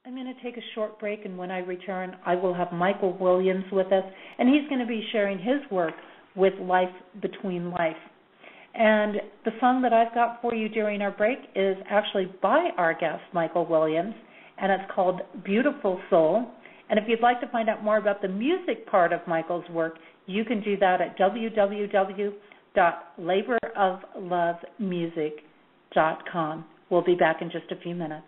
I'm going to take a short break, and when I return, I will have Michael Williams with us, and he's going to be sharing his work with Life Between Life. And the song that I've got for you during our break is actually by our guest, Michael Williams, and it's called Beautiful Soul. And if you'd like to find out more about the music part of Michael's work, you can do that at www.laboroflovemusic.com. We'll be back in just a few minutes.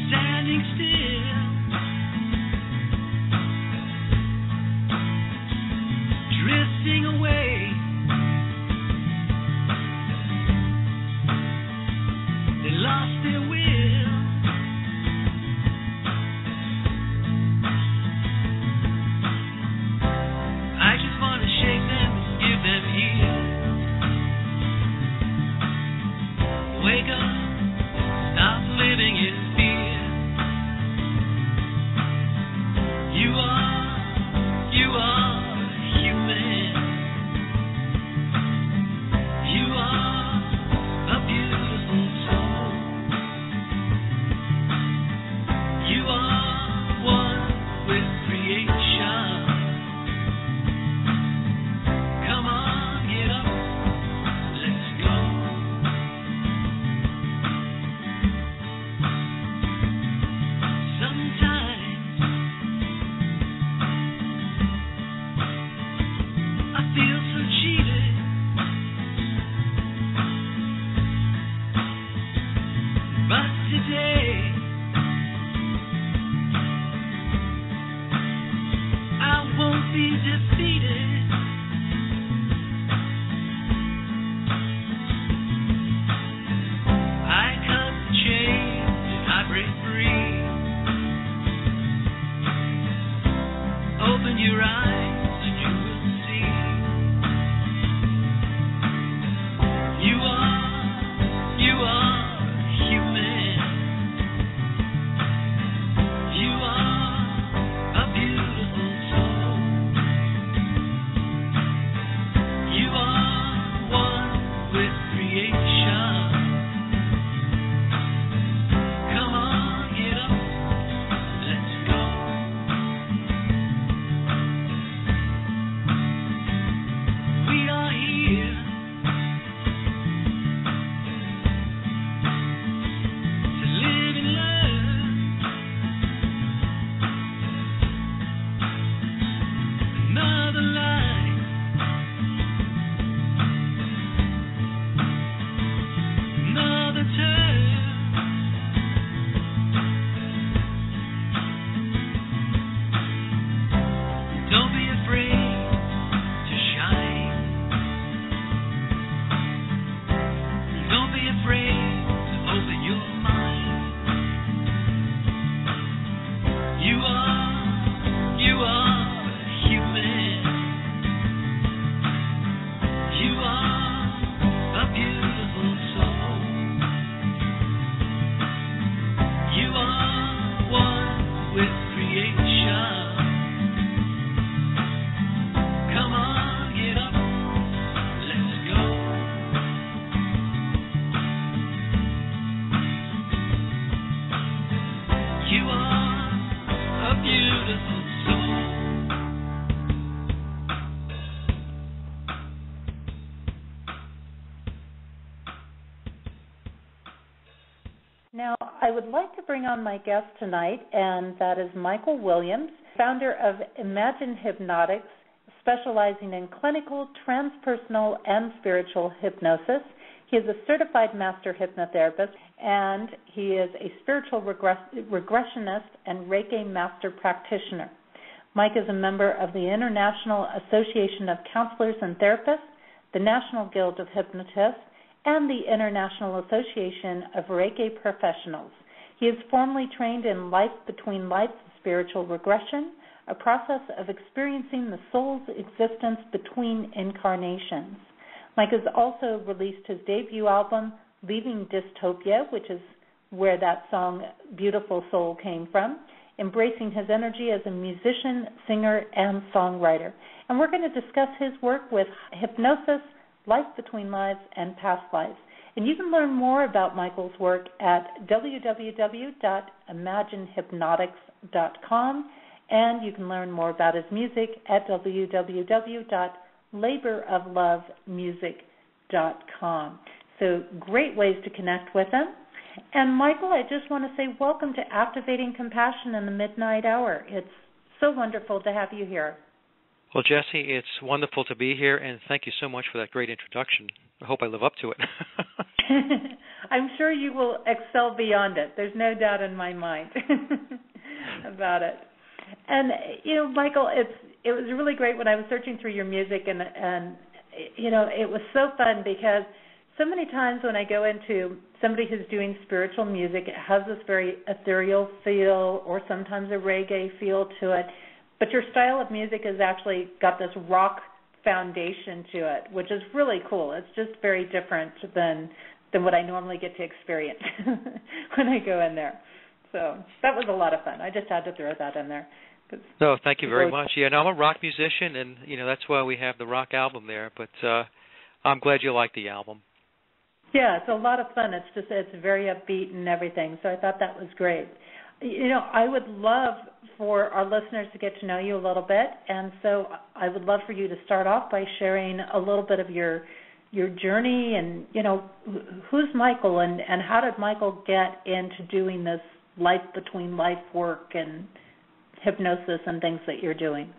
Standing still I would like to bring on my guest tonight, and that is Michael Williams, founder of Imagine Hypnotics, specializing in clinical, transpersonal, and spiritual hypnosis. He is a certified master hypnotherapist, and he is a spiritual regressionist and Reiki master practitioner. Mike is a member of the International Association of Counselors and Therapists, the National Guild of Hypnotists, and the International Association of Reiki Professionals. He is formally trained in Life Between Life spiritual regression, a process of experiencing the soul's existence between incarnations. Mike has also released his debut album, Leaving Dystopia, which is where that song Beautiful Soul came from, embracing his energy as a musician, singer, and songwriter. And we're going to discuss his work with hypnosis, life between lives, and past lives. And you can learn more about Michael's work at www.imaginehypnotics.com, and you can learn more about his music at www.laboroflovemusic.com. So great ways to connect with him. And Michael, I just want to say welcome to Activating Compassion in the Midnight Hour. It's so wonderful to have you here. Well, Jesse, it's wonderful to be here, and thank you so much for that great introduction. I hope I live up to it. I'm sure you will excel beyond it. There's no doubt in my mind about it. And, Michael, it was really great when I was searching through your music, and it was so fun because so many times when I go into somebody who's doing spiritual music, it has this very ethereal feel or sometimes a reggae feel to it. But your style of music has actually got this rock foundation to it, which is really cool. It's just very different than what I normally get to experience when I go in there. So that was a lot of fun. I just had to throw that in there. No, thank you very much. Yeah, no, I'm a rock musician, and that's why we have the rock album there. But I'm glad you like the album. Yeah, it's a lot of fun. It's very upbeat and everything. So I thought that was great. I would love for our listeners to get to know you a little bit, and so I would love for you to start off by sharing a little bit of your journey and, who's Michael and how did Michael get into doing this life between life work and hypnosis and things that you're doing?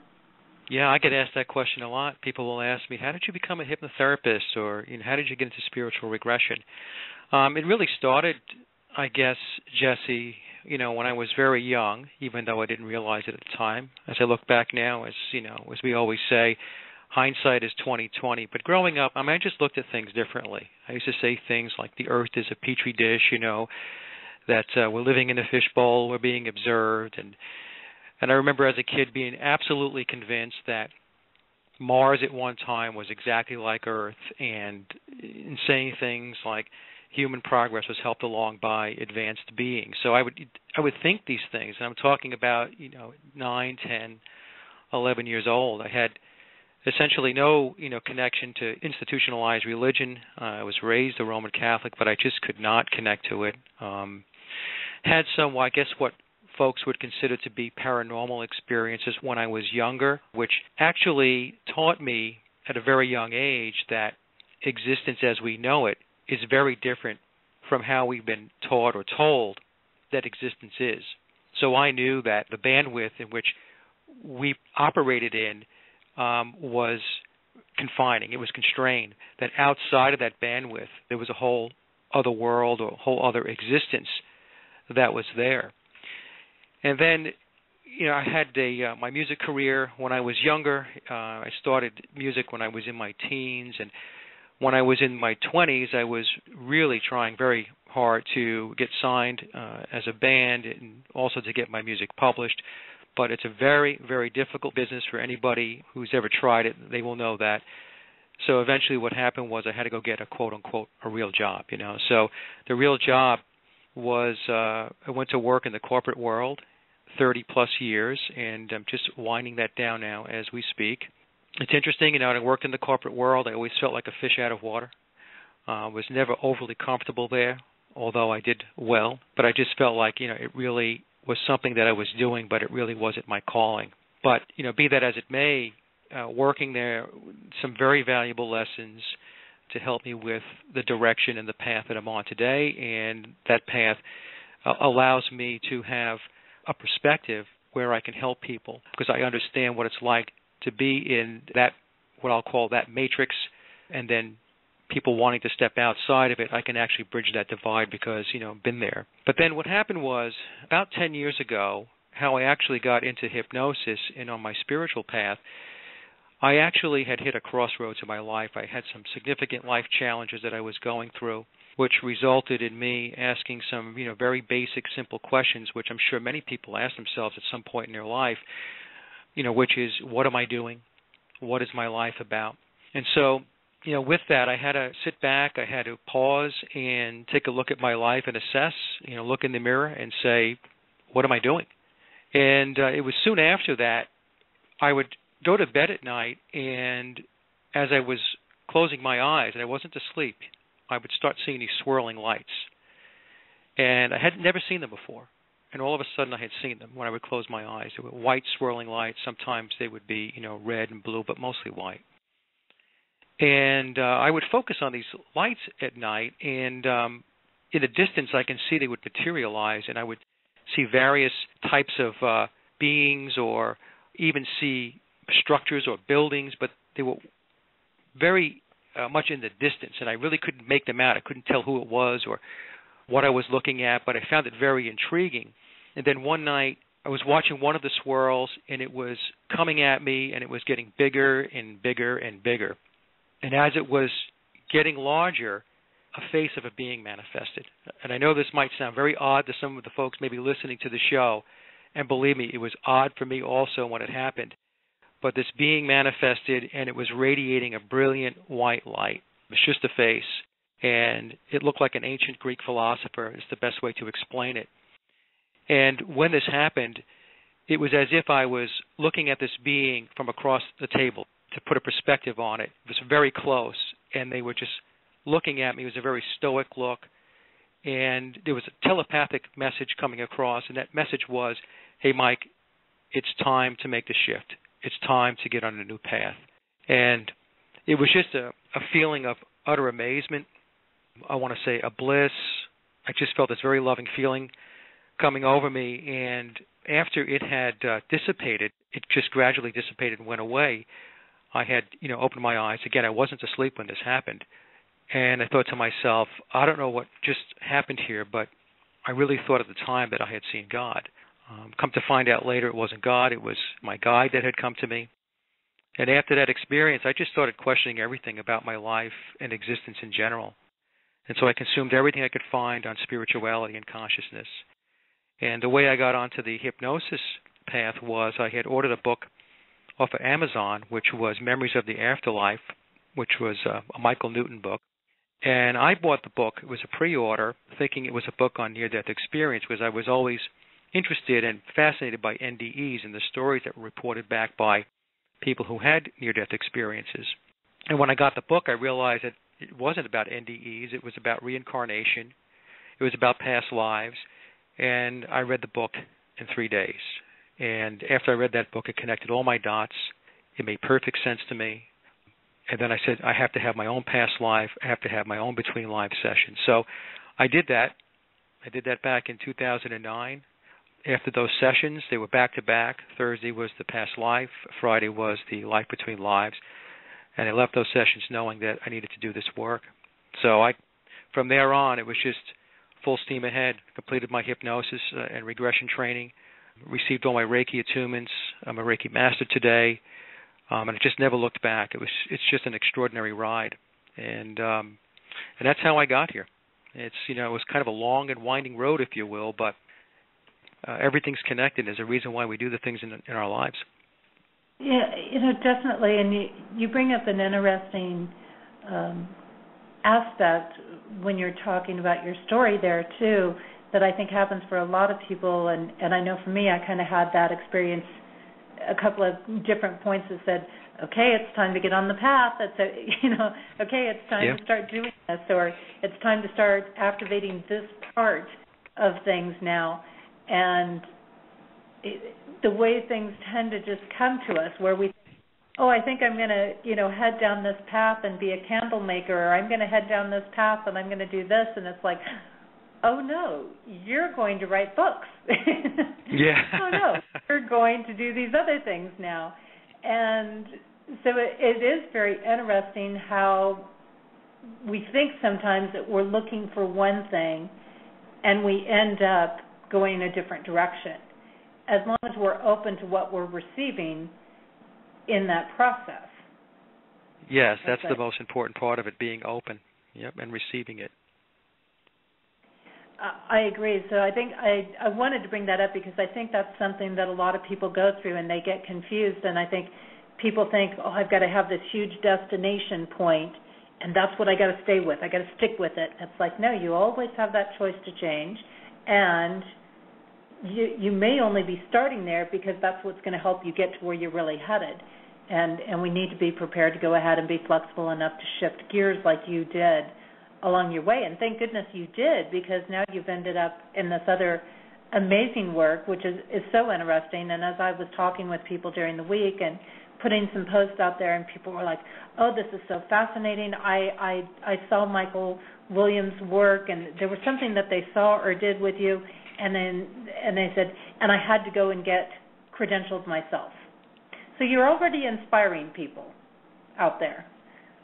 Yeah, I get asked that question a lot. People will ask me, how did you become a hypnotherapist, or how did you get into spiritual regression? It really started, I guess, Jesse, when I was very young, even though I didn't realize it at the time. As I look back now, as we always say, hindsight is 20/20. But growing up, I just looked at things differently. I used to say things like the earth is a petri dish, that we're living in a fishbowl, we're being observed, and I remember as a kid being absolutely convinced that Mars at one time was exactly like Earth, and in saying things like human progress was helped along by advanced beings. So I would think these things, and I'm talking about 9, 10, 11 years old. I had essentially no connection to institutionalized religion. I was raised a Roman Catholic, but I just could not connect to it. Had some, I guess, what folks would consider to be paranormal experiences when I was younger, which actually taught me at a very young age that existence as we know it is very different from how we've been taught or told that existence is. So I knew that the bandwidth in which we operated in was confining. It was constrained, that outside of that bandwidth there was a whole other world or a whole other existence that was there. And then, I had my music career when I was younger. I started music when I was in my teens, and when I was in my 20s, I was really trying very hard to get signed as a band and also to get my music published. But it's a very, very difficult business for anybody who's ever tried it. They will know that. So eventually what happened was I had to go get a quote-unquote a real job, So the real job was I went to work in the corporate world 30-plus years, and I'm just winding that down now as we speak. It's interesting, I worked in the corporate world. I always felt like a fish out of water. Was never overly comfortable there, although I did well. But I just felt like, it really was something that I was doing, but it really wasn't my calling. But, be that as it may, working there, some very valuable lessons to help me with the direction and the path that I'm on today. And that path allows me to have a perspective where I can help people, because I understand what it's like to be in that, what I'll call that matrix, and then people wanting to step outside of it. I can actually bridge that divide because, I've been there. But then what happened was, about 10 years ago, how I actually got into hypnosis and on my spiritual path, I actually had hit a crossroads in my life. I had some significant life challenges that I was going through, which resulted in me asking some, very basic, simple questions, which I'm sure many people ask themselves at some point in their life, which is, what am I doing? What is my life about? And so, with that, I had to sit back, I had to pause and take a look at my life and assess, look in the mirror and say, what am I doing? And it was soon after that I would go to bed at night, and as I was closing my eyes, and I wasn't asleep, I would start seeing these swirling lights. And I had never seen them before. And all of a sudden I had seen them when I would close my eyes. They were white swirling lights. Sometimes they would be, red and blue, but mostly white. And I would focus on these lights at night, and in the distance I can see they would materialize, and I would see various types of beings, or even see structures or buildings, but they were very much in the distance, and I really couldn't make them out. I couldn't tell who it was or what I was looking at, but I found it very intriguing. And then one night I was watching one of the swirls, and it was coming at me, and it was getting bigger and bigger and bigger. And as it was getting larger, a face of a being manifested. And I know this might sound very odd to some of the folks maybe listening to the show, and believe me, it was odd for me also when it happened. But this being manifested, and it was radiating a brilliant white light. It was just a face, and it looked like an ancient Greek philosopher is the best way to explain it. And when this happened, it was as if I was looking at this being from across the table. To put a perspective on it, it was very close, and they were just looking at me. It was a very stoic look, and there was a telepathic message coming across, and that message was, hey, Mike, it's time to make the shift. It's time to get on a new path. And it was just a feeling of utter amazement. I want to say a bliss. I just felt this very loving feeling coming over me, and after it had dissipated, it just gradually dissipated and went away. I had, opened my eyes. Again, I wasn't asleep when this happened. And I thought to myself, I don't know what just happened here, but I really thought at the time that I had seen God. Come to find out later, it wasn't God. It was my guide that had come to me. And after that experience, I just started questioning everything about my life and existence in general. And so I consumed everything I could find on spirituality and consciousness. And the way I got onto the hypnosis path was I had ordered a book off of Amazon, which was Memories of the Afterlife, which was a Michael Newton book. And I bought the book. It was a pre-order, thinking it was a book on near-death experience, because I was always interested and fascinated by NDEs and the stories that were reported back by people who had near-death experiences. And when I got the book, I realized that it wasn't about NDEs. It was about reincarnation. It was about past lives. And I read the book in 3 days. And after I read that book, it connected all my dots. It made perfect sense to me. And then I said, I have to have my own past life. I have to have my own between live sessions. So I did that. I did that back in 2009. After those sessions, they were back-to-back. Thursday was the past life. Friday was the life between lives. And I left those sessions knowing that I needed to do this work. So from there on, it was just full steam ahead. Completed my hypnosis and regression training. Received all my Reiki attunements. I'm a Reiki master today, and I just never looked back. It's just an extraordinary ride, and that's how I got here. It was kind of a long and winding road, if you will, but everything's connected. There's a reason why we do the things in our lives. Yeah, definitely, and you bring up an interesting aspect when you're talking about your story there too, that I think happens for a lot of people, and I know for me, I kind of had that experience a couple of different points that said, okay, it's time to get on the path. Okay, it's time to start doing this, or it's time to start activating this part of things now. And the way things tend to just come to us, where we think, oh, I think I'm going to, head down this path and be a candle maker, or I'm going to head down this path and I'm going to do this, and it's like, oh no, you're going to write books. Yeah. Oh no, you're going to do these other things now. And so it is very interesting how we think sometimes that we're looking for one thing and we end up going a different direction, as long as we're open to what we're receiving in that process. Yes, that's the most important part of it, being open, and receiving it. I agree. So I think I wanted to bring that up because I think that's something that a lot of people go through and they get confused. And I think people think, oh, I've got to have this huge destination point, and that's what I got to stay with. I got to stick with it. It's like, no, you always have that choice to change, and you may only be starting there because that's what's going to help you get to where you're really headed. And we need to be prepared to go ahead and be flexible enough to shift gears like you did along your way. And thank goodness you did, because now you've ended up in this other amazing work, which is so interesting. And as I was talking with people during the week and putting some posts out there, and people were like, oh, this is so fascinating. I saw Michael Williams' work, and there was something that they saw or did with you, and they said, and I had to go and get credentialed myself. So you're already inspiring people out there.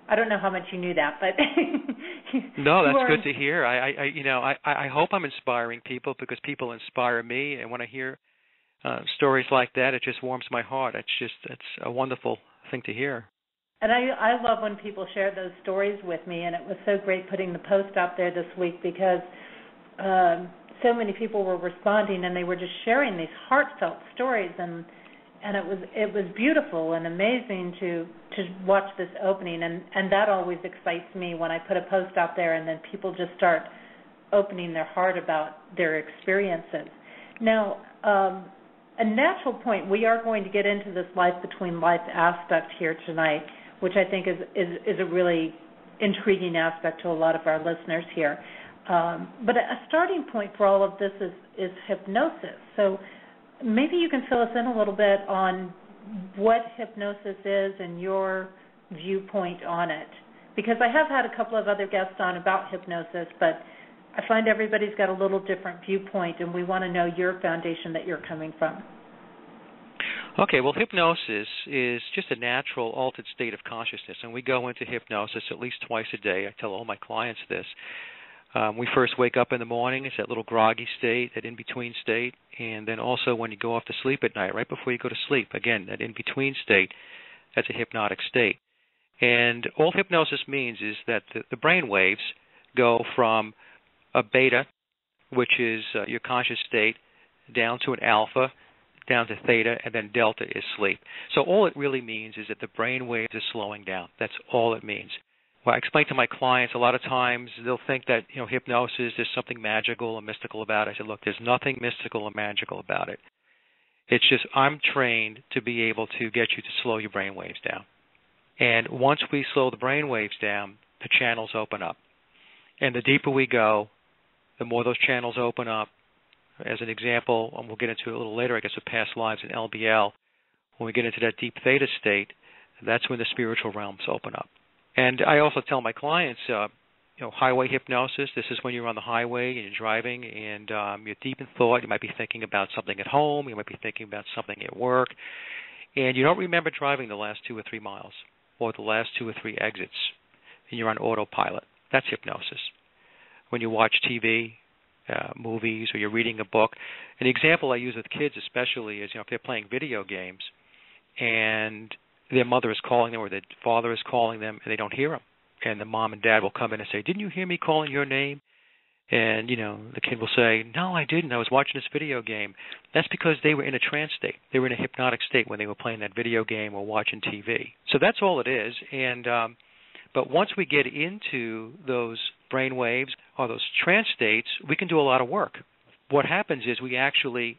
I don't know how much you knew that, but no, that's good to hear. I hope I'm inspiring people, because people inspire me, and when I hear stories like that, it just warms my heart. It's a wonderful thing to hear. And I love when people share those stories with me, and it was so great putting the post out there this week, because so many people were responding, and they were just sharing these heartfelt stories, and it was beautiful and amazing to watch this opening, and that always excites me when I put a post out there and then people just start opening their heart about their experiences. Now, a natural point, we are going to get into this life between life aspect here tonight, which I think is a really intriguing aspect to a lot of our listeners here. But a starting point for all of this is hypnosis. So maybe you can fill us in a little bit on what hypnosis is and your viewpoint on it. Because I have had a couple of other guests on about hypnosis, but I find everybody's got a little different viewpoint, and we want to know your foundation that you're coming from. Okay, well, hypnosis is just a natural altered state of consciousness, and we go into hypnosis at least twice a day. I tell all my clients this. We first wake up in the morning, it's that little groggy state, that in-between state, and then also when you go off to sleep at night, right before you go to sleep, again, that in-between state, that's a hypnotic state. And all hypnosis means is that the brain waves go from a beta, which is your conscious state, down to an alpha, down to theta, and then delta is sleep. So all it really means is that the brain waves are slowing down. That's all it means. Well, I explain to my clients a lot of times they'll think that hypnosis, there's something magical or mystical about it. I said, look, there's nothing mystical or magical about it. It's just I'm trained to be able to get you to slow your brain waves down. And once we slow the brain waves down, the channels open up. And the deeper we go, the more those channels open up. As an example, and we'll get into it a little later, I guess, with past lives and LBL, when we get into that deep theta state, that's when the spiritual realms open up. And I also tell my clients, highway hypnosis, this is when you're on the highway and you're driving and you're deep in thought. You might be thinking about something at home. You might be thinking about something at work. And you don't remember driving the last 2 or 3 miles or the last 2 or 3 exits. And you're on autopilot. That's hypnosis. When you watch TV, movies, or you're reading a book. An example I use with kids especially is, if they're playing video games and their mother is calling them or their father is calling them and they don't hear them. And the mom and dad will come in and say, didn't you hear me calling your name? And, the kid will say, no, I didn't. I was watching this video game. That's because they were in a trance state. They were in a hypnotic state when they were playing that video game or watching TV. So that's all it is. And but once we get into those brain waves or those trance states, we can do a lot of work. What happens is we actually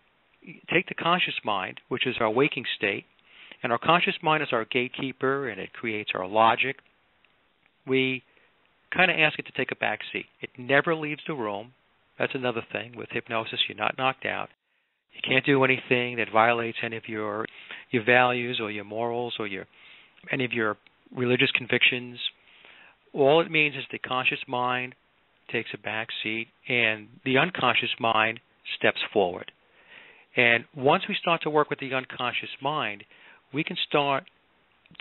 take the conscious mind, which is our waking state, and our conscious mind is our gatekeeper, and it creates our logic. We kind of ask it to take a back seat. It never leaves the room. That's another thing. With hypnosis, you're not knocked out. You can't do anything that violates any of your values or your morals or any of your religious convictions. All it means is the conscious mind takes a back seat, and the unconscious mind steps forward. And once we start to work with the unconscious mind, we can start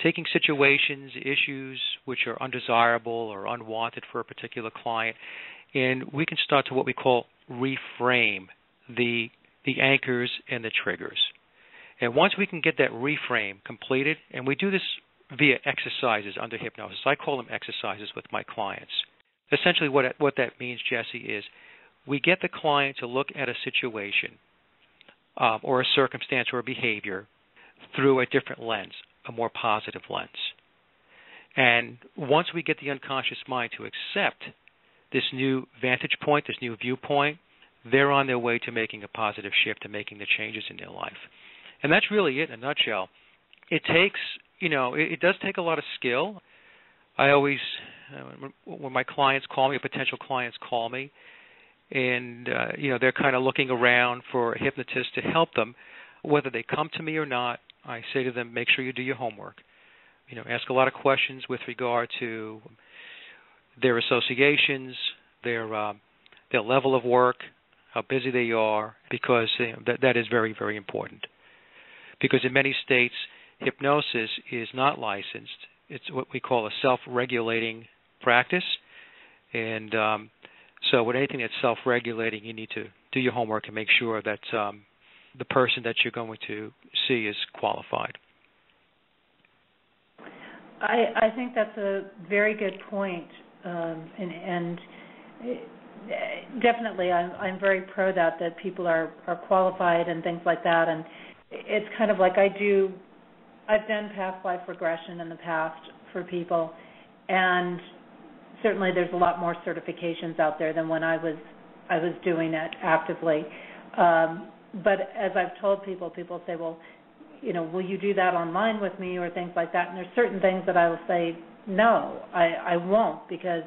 taking situations, issues which are undesirable or unwanted for a particular client, and we can start to what we call reframe the anchors and the triggers. And once we can get that reframe completed, and we do this via exercises under hypnosis. I call them exercises with my clients. Essentially what that means, Jesse, is we get the client to look at a situation or a circumstance or a behavior through a different lens, a more positive lens. And once we get the unconscious mind to accept this new vantage point, this new viewpoint, they're on their way to making a positive shift and making the changes in their life. And that's really it in a nutshell. It takes, it does take a lot of skill. I always, when my clients call me, or potential clients call me, and, they're kind of looking around for a hypnotist to help them, whether they come to me or not, I say to them, make sure you do your homework. Ask a lot of questions with regard to their associations, their level of work, how busy they are, because that is very, very important. Because in many states, hypnosis is not licensed. It's what we call a self-regulating practice. And so with anything that's self-regulating, you need to do your homework and make sure that the person that you're going to see is qualified. I think that's a very good point, and definitely I'm very pro that people are qualified and things like that. And it's kind of like I've done past life regression in the past for people, and certainly there's a lot more certifications out there than when I was doing it actively. But as I've told people say, well, will you do that online with me or things like that? And there's certain things that I will say, no, I won't, because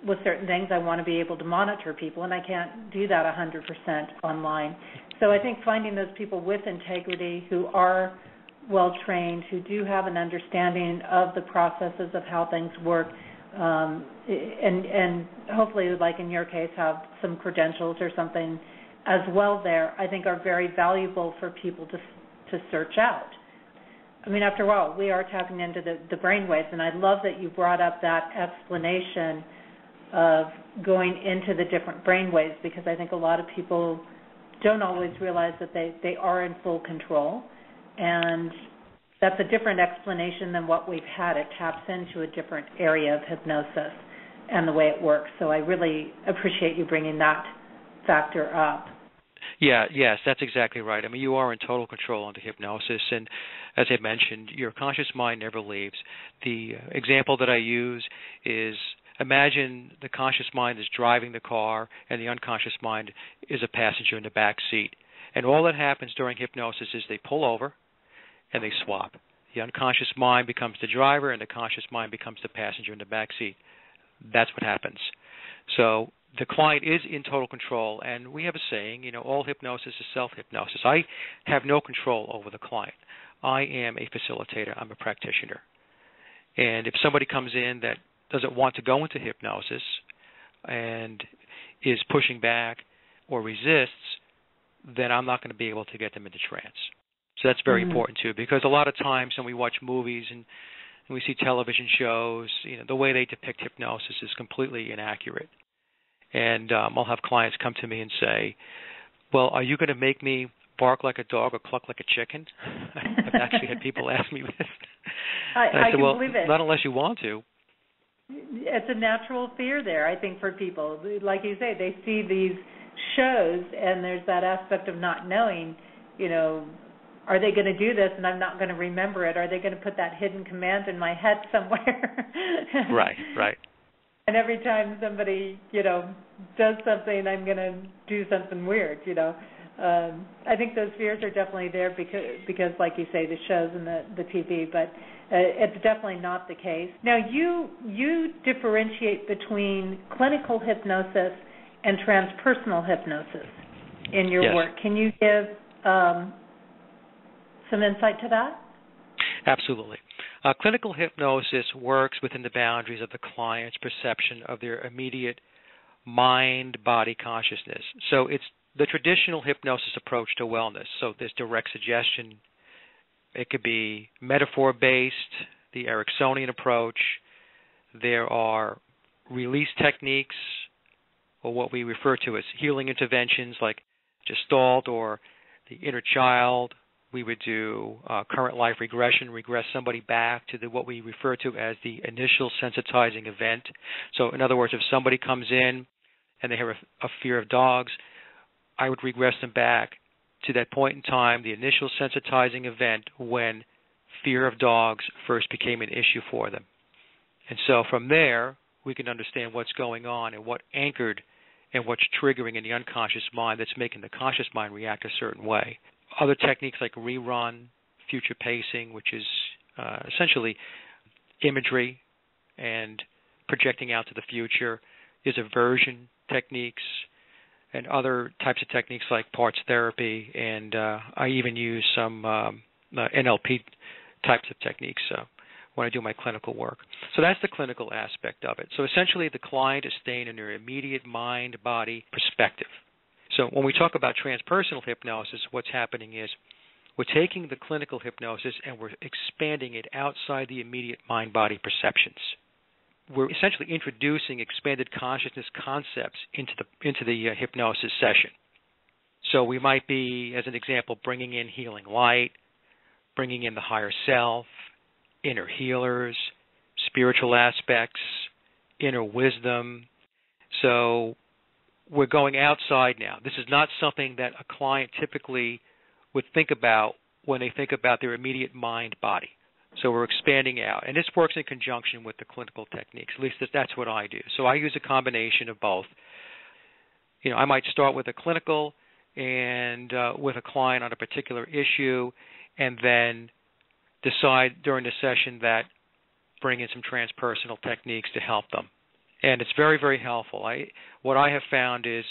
with certain things I want to be able to monitor people, and I can't do that 100% online. So I think finding those people with integrity who are well-trained, who do have an understanding of the processes of how things work, and hopefully, like in your case, have some credentials or something as well there, I think are very valuable for people to search out. I mean, after all, we are tapping into the brainwaves, and I love that you brought up that explanation of going into the different brainwaves, because I think a lot of people don't always realize that they are in full control, and that's a different explanation than what we've had. It taps into a different area of hypnosis and the way it works. So I really appreciate you bringing that factor up. Yes, that's exactly right. I mean, you are in total control under hypnosis, and as I mentioned, your conscious mind never leaves. The example that I use is, imagine the conscious mind is driving the car and the unconscious mind is a passenger in the back seat. And all that happens during hypnosis is they pull over and they swap. The unconscious mind becomes the driver and the conscious mind becomes the passenger in the back seat. That's what happens. So the client is in total control, and we have a saying, all hypnosis is self-hypnosis. I have no control over the client. I am a facilitator. I'm a practitioner. And if somebody comes in that doesn't want to go into hypnosis and is pushing back or resists, then I'm not going to be able to get them into trance. So that's very important too, because a lot of times when we watch movies and we see television shows, the way they depict hypnosis is completely inaccurate. And I'll have clients come to me and say, well, are you going to make me bark like a dog or cluck like a chicken? I've actually had people ask me this. I said, can believe it. Not unless you want to. It's a natural fear there, I think, for people. Like you say, they see these shows, and there's that aspect of not knowing, are they going to do this and I'm not going to remember it? Are they going to put that hidden command in my head somewhere? Right. And every time somebody, does something, I'm going to do something weird, I think those fears are definitely there because like you say, the shows and the TV, but it's definitely not the case. Now, you differentiate between clinical hypnosis and transpersonal hypnosis in your work. Can you give some insight to that? Absolutely. Clinical hypnosis works within the boundaries of the client's perception of their immediate mind-body consciousness. So it's the traditional hypnosis approach to wellness. So there's direct suggestion. It could be metaphor-based, the Ericksonian approach. There are release techniques, or what we refer to as healing interventions like Gestalt or the inner child. We would do current life regression, regress somebody back to what we refer to as the initial sensitizing event. So in other words, if somebody comes in and they have a fear of dogs, I would regress them back to that point in time, the initial sensitizing event when fear of dogs first became an issue for them. And so from there, we can understand what's going on and what anchored and what's triggering in the unconscious mind that's making the conscious mind react a certain way. Other techniques like rerun, future pacing, which is essentially imagery and projecting out to the future. There's aversion techniques and other types of techniques like parts therapy, and I even use some NLP types of techniques when I do my clinical work. So that's the clinical aspect of it. So essentially the client is staying in their immediate mind-body perspective. So when we talk about transpersonal hypnosis, what's happening is we're taking the clinical hypnosis and we're expanding it outside the immediate mind-body perceptions. We're essentially introducing expanded consciousness concepts into the hypnosis session. So we might be, as an example, bringing in healing light, bringing in the higher self, inner healers, spiritual aspects, inner wisdom. So we're going outside now. This is not something that a client typically would think about when they think about their immediate mind-body. So we're expanding out. And this works in conjunction with the clinical techniques. At least that's what I do. So I use a combination of both. You know, I might start with a clinical and with a client on a particular issue, and then decide during the session that bring in some transpersonal techniques to help them. And it's very, very helpful. What I have found is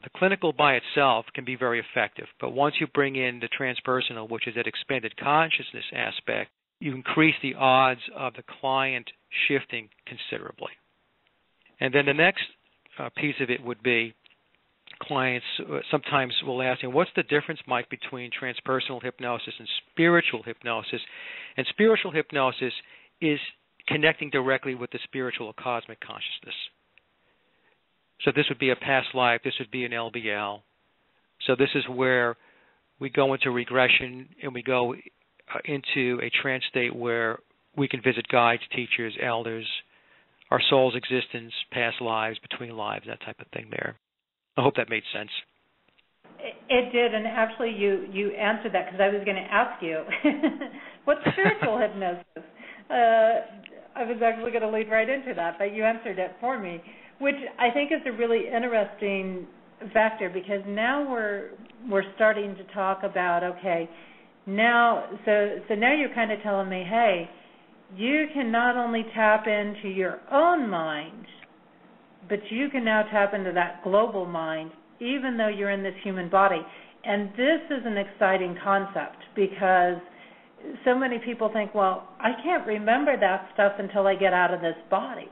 the clinical by itself can be very effective, but once you bring in the transpersonal, which is that expanded consciousness aspect, you increase the odds of the client shifting considerably. And then the next piece of it would be clients sometimes will ask me, what's the difference, Mike, between transpersonal hypnosis and spiritual hypnosis? And spiritual hypnosis is connecting directly with the spiritual or cosmic consciousness. So this would be a past life. This would be an LBL. So this is where we go into regression and we go into a trance state where we can visit guides, teachers, elders, our soul's existence, past lives, between lives, that type of thing there. I hope that made sense. It did, and actually you answered that because I was going to ask you, what's spiritual hypnosis? I was actually going to lead right into that, but you answered it for me, which I think is a really interesting factor because now we're starting to talk about, okay, now you're kind of telling me, hey, you can not only tap into your own mind, but you can now tap into that global mind, even though you're in this human body. And this is an exciting concept because so many people think, well, I can't remember that stuff until I get out of this body.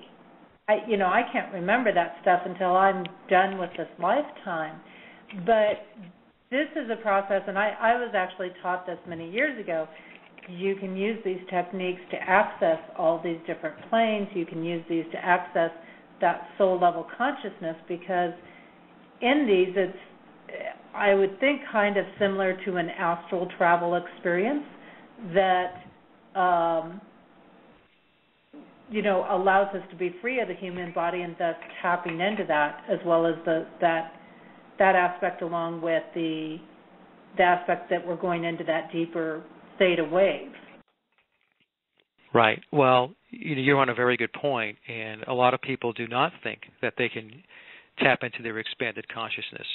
I can't remember that stuff until I'm done with this lifetime. But this is a process, and I was actually taught this many years ago. You can use these techniques to access all these different planes. You can use these to access that soul level consciousness because in these it's, I would think, kind of similar to an astral travel experience that allows us to be free of the human body and thus tapping into that, as well as that aspect, along with the aspect that we're going into that deeper theta wave. Right. Well, you're on a very good point, and a lot of people do not think that they can tap into their expanded consciousness.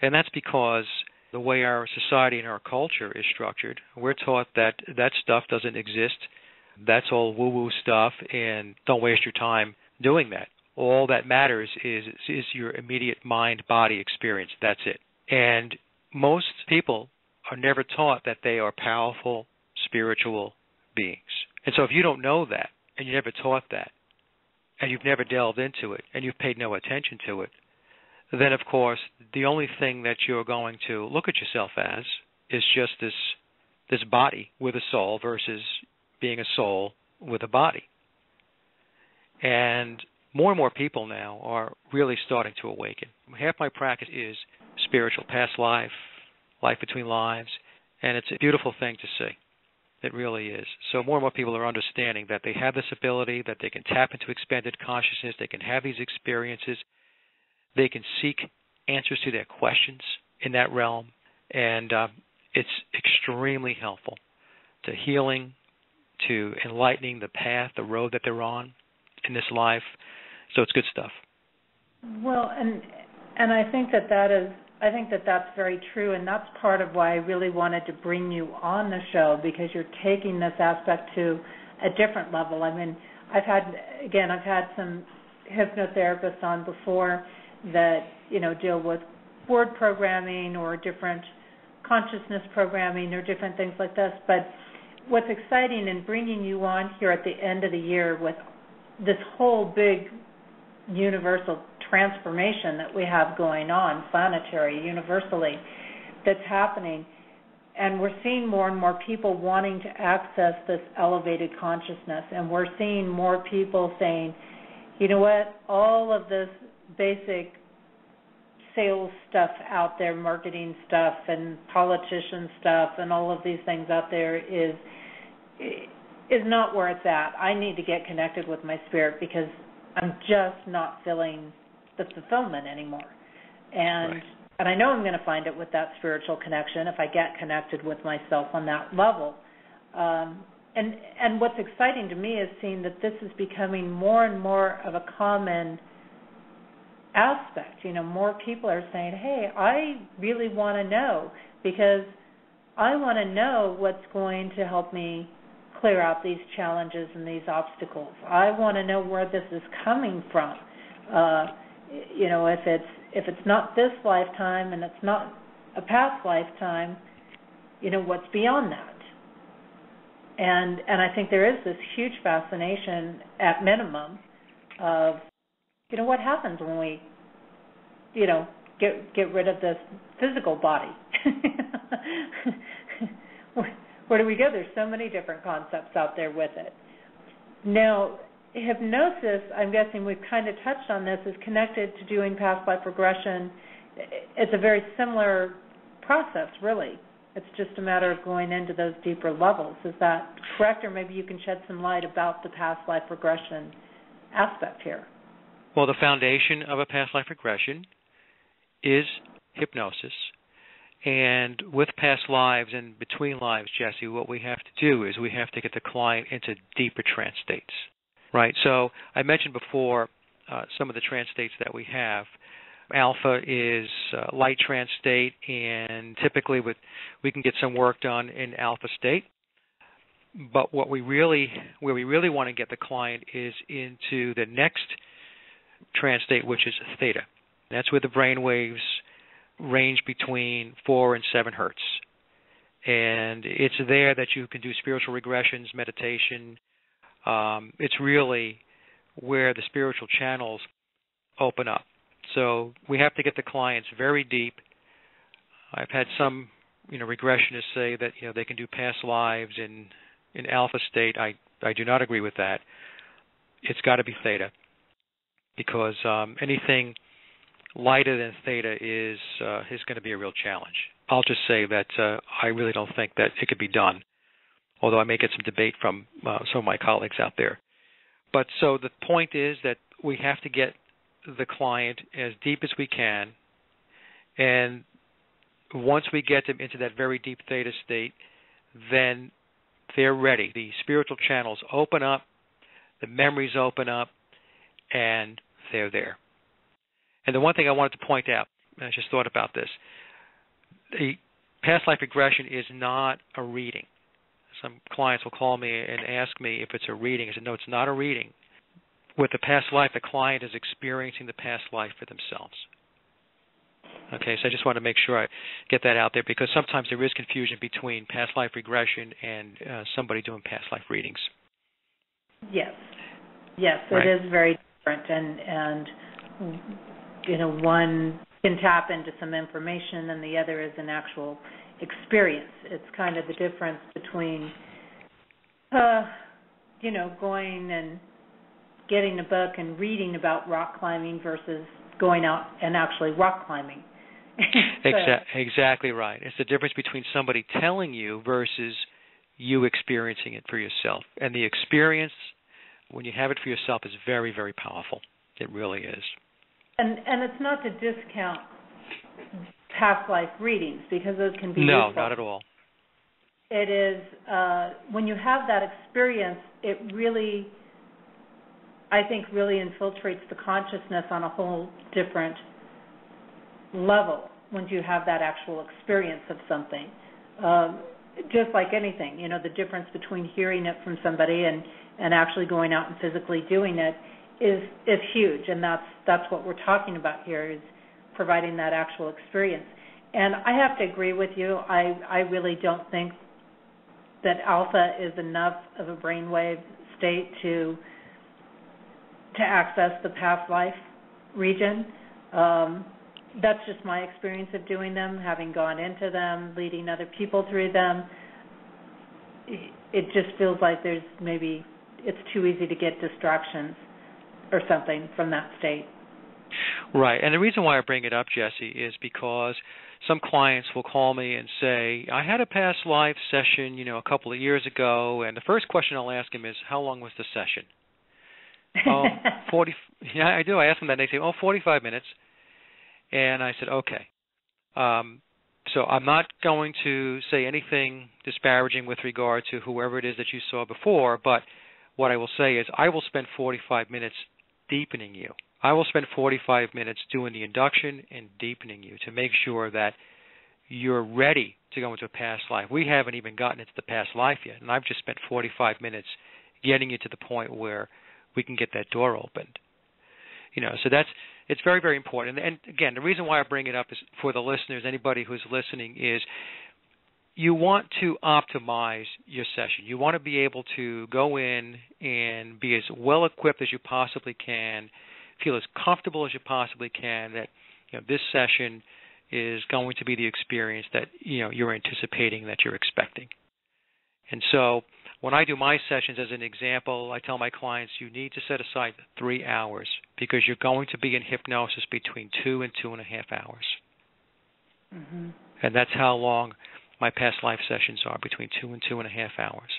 And that's because the way our society and our culture is structured, we're taught that stuff doesn't exist. That's all woo-woo stuff, and don't waste your time doing that. All that matters is your immediate mind-body experience. That's it. And most people are never taught that they are powerful spiritual beings. And so if you don't know that, and you never taught that, and you've never delved into it, and you've paid no attention to it, then of course the only thing that you're going to look at yourself as is just this body with a soul versus being a soul with a body. And more people now are really starting to awaken. Half my practice is spiritual, past life, life between lives, and it's a beautiful thing to see. It really is. So more and more people are understanding that they have this ability, that they can tap into expanded consciousness, they can have these experiences, they can seek answers to their questions in that realm, and it's extremely helpful to healing, to enlightening the path, the road that they're on in this life. So it's good stuff. Well, and I think that's very true, and that's part of why I really wanted to bring you on the show, because you're taking this aspect to a different level. I mean, I've had some hypnotherapists on before that, deal with word programming or different consciousness programming or different things like this. But what's exciting in bringing you on here at the end of the year with this whole big universal transformation that we have going on, planetary, universally, that's happening, and we're seeing more and more people wanting to access this elevated consciousness, and we're seeing more people saying, you know what, all of this basic sales stuff out there, marketing stuff and politician stuff and all of these things out there is not where it's at. I need to get connected with my spirit because I'm just not feeling the fulfillment anymore. And right. And I know I'm going to find it with that spiritual connection if I get connected with myself on that level. And what's exciting to me is seeing that this is becoming more and more of a common aspect. More people are saying, hey, I really want to know, because I want to know what's going to help me clear out these challenges and these obstacles. I want to know where this is coming from. If it's not this lifetime and it's not a past lifetime, what's beyond that? And I think there is this huge fascination, at minimum, of what happens when we get rid of this physical body. Where do we go? There's so many different concepts out there with it. Now, hypnosis, I'm guessing we've kind of touched on this, is connected to doing past life regression. It's a very similar process, really. It's just a matter of going into those deeper levels. Is that correct? Or maybe you can shed some light about the past life regression aspect here. Well, the foundation of a past life regression is hypnosis. And with past lives and between lives, Jesse, what we have to do is we have to get the client into deeper trance states, right? So I mentioned before some of the trance states that we have. Alpha is light trance state, and typically we can get some work done in alpha state. But where we really want to get the client is into the next trance state, which is theta. That's where the brain waves range between 4 and 7 hertz. And it's there that you can do spiritual regressions, meditation. It's really where the spiritual channels open up. So we have to get the clients very deep. I've had some, regressionists say that, they can do past lives in alpha state. I do not agree with that. It's got to be theta, because anything lighter than theta is going to be a real challenge. I'll just say that I really don't think that it could be done, although I may get some debate from some of my colleagues out there. But so the point is that we have to get the client as deep as we can, and once we get them into that very deep theta state, then they're ready. The spiritual channels open up, the memories open up, and they're there. And the one thing I wanted to point out, and I just thought about this, the past life regression is not a reading. Some clients will call me and ask me if it's a reading. I said, no, it's not a reading. With the past life, the client is experiencing the past life for themselves. Okay, so I just want to make sure I get that out there, because sometimes there is confusion between past life regression and somebody doing past life readings. Yes. Yes, right? it is very different, and one can tap into some information, and the other is an actual experience. It's kind of the difference between, going and getting a book and reading about rock climbing versus going out and actually rock climbing. Exactly right. It's the difference between somebody telling you versus you experiencing it for yourself. And the experience, when you have it for yourself, is very, very powerful. It really is. And it's not to discount past life readings, because those can be No, useful. not at all. It is, when you have that experience, it really, I think, really infiltrates the consciousness on a whole different level once you have that actual experience of something. Just like anything, the difference between hearing it from somebody and actually going out and physically doing it is huge, and that's what we're talking about here, is providing that actual experience. And I have to agree with you. I really don't think that alpha is enough of a brainwave state to access the past life region. That's just my experience of doing them, having gone into them, leading other people through them. It just feels like it's too easy to get distractions or something from that state. Right. And the reason why I bring it up, Jesse, is because some clients will call me and say, I had a past life session, a couple of years ago, and the first question I'll ask them is, how long was the session? 40. Yeah, I do. I ask them that, and they say, 45 minutes. And I said, okay. So I'm not going to say anything disparaging with regard to whoever it is that you saw before, but what I will say is I will spend 45 minutes deepening you. I will spend 45 minutes doing the induction and deepening you to make sure that you're ready to go into a past life. We haven't even gotten into the past life yet, and I've just spent 45 minutes getting you to the point where we can get that door opened. So it's very, very important. And again, the reason why I bring it up is for the listeners, anybody who's listening, is you want to optimize your session. You want to be able to go in and be as well equipped as you possibly can, feel as comfortable as you possibly can, that this session is going to be the experience that you're anticipating, that you're expecting. And so when I do my sessions, as an example, I tell my clients you need to set aside 3 hours because you're going to be in hypnosis between 2 and 2.5 hours. Mm-hmm. And that's how long my past life sessions are, between 2 and 2.5 hours.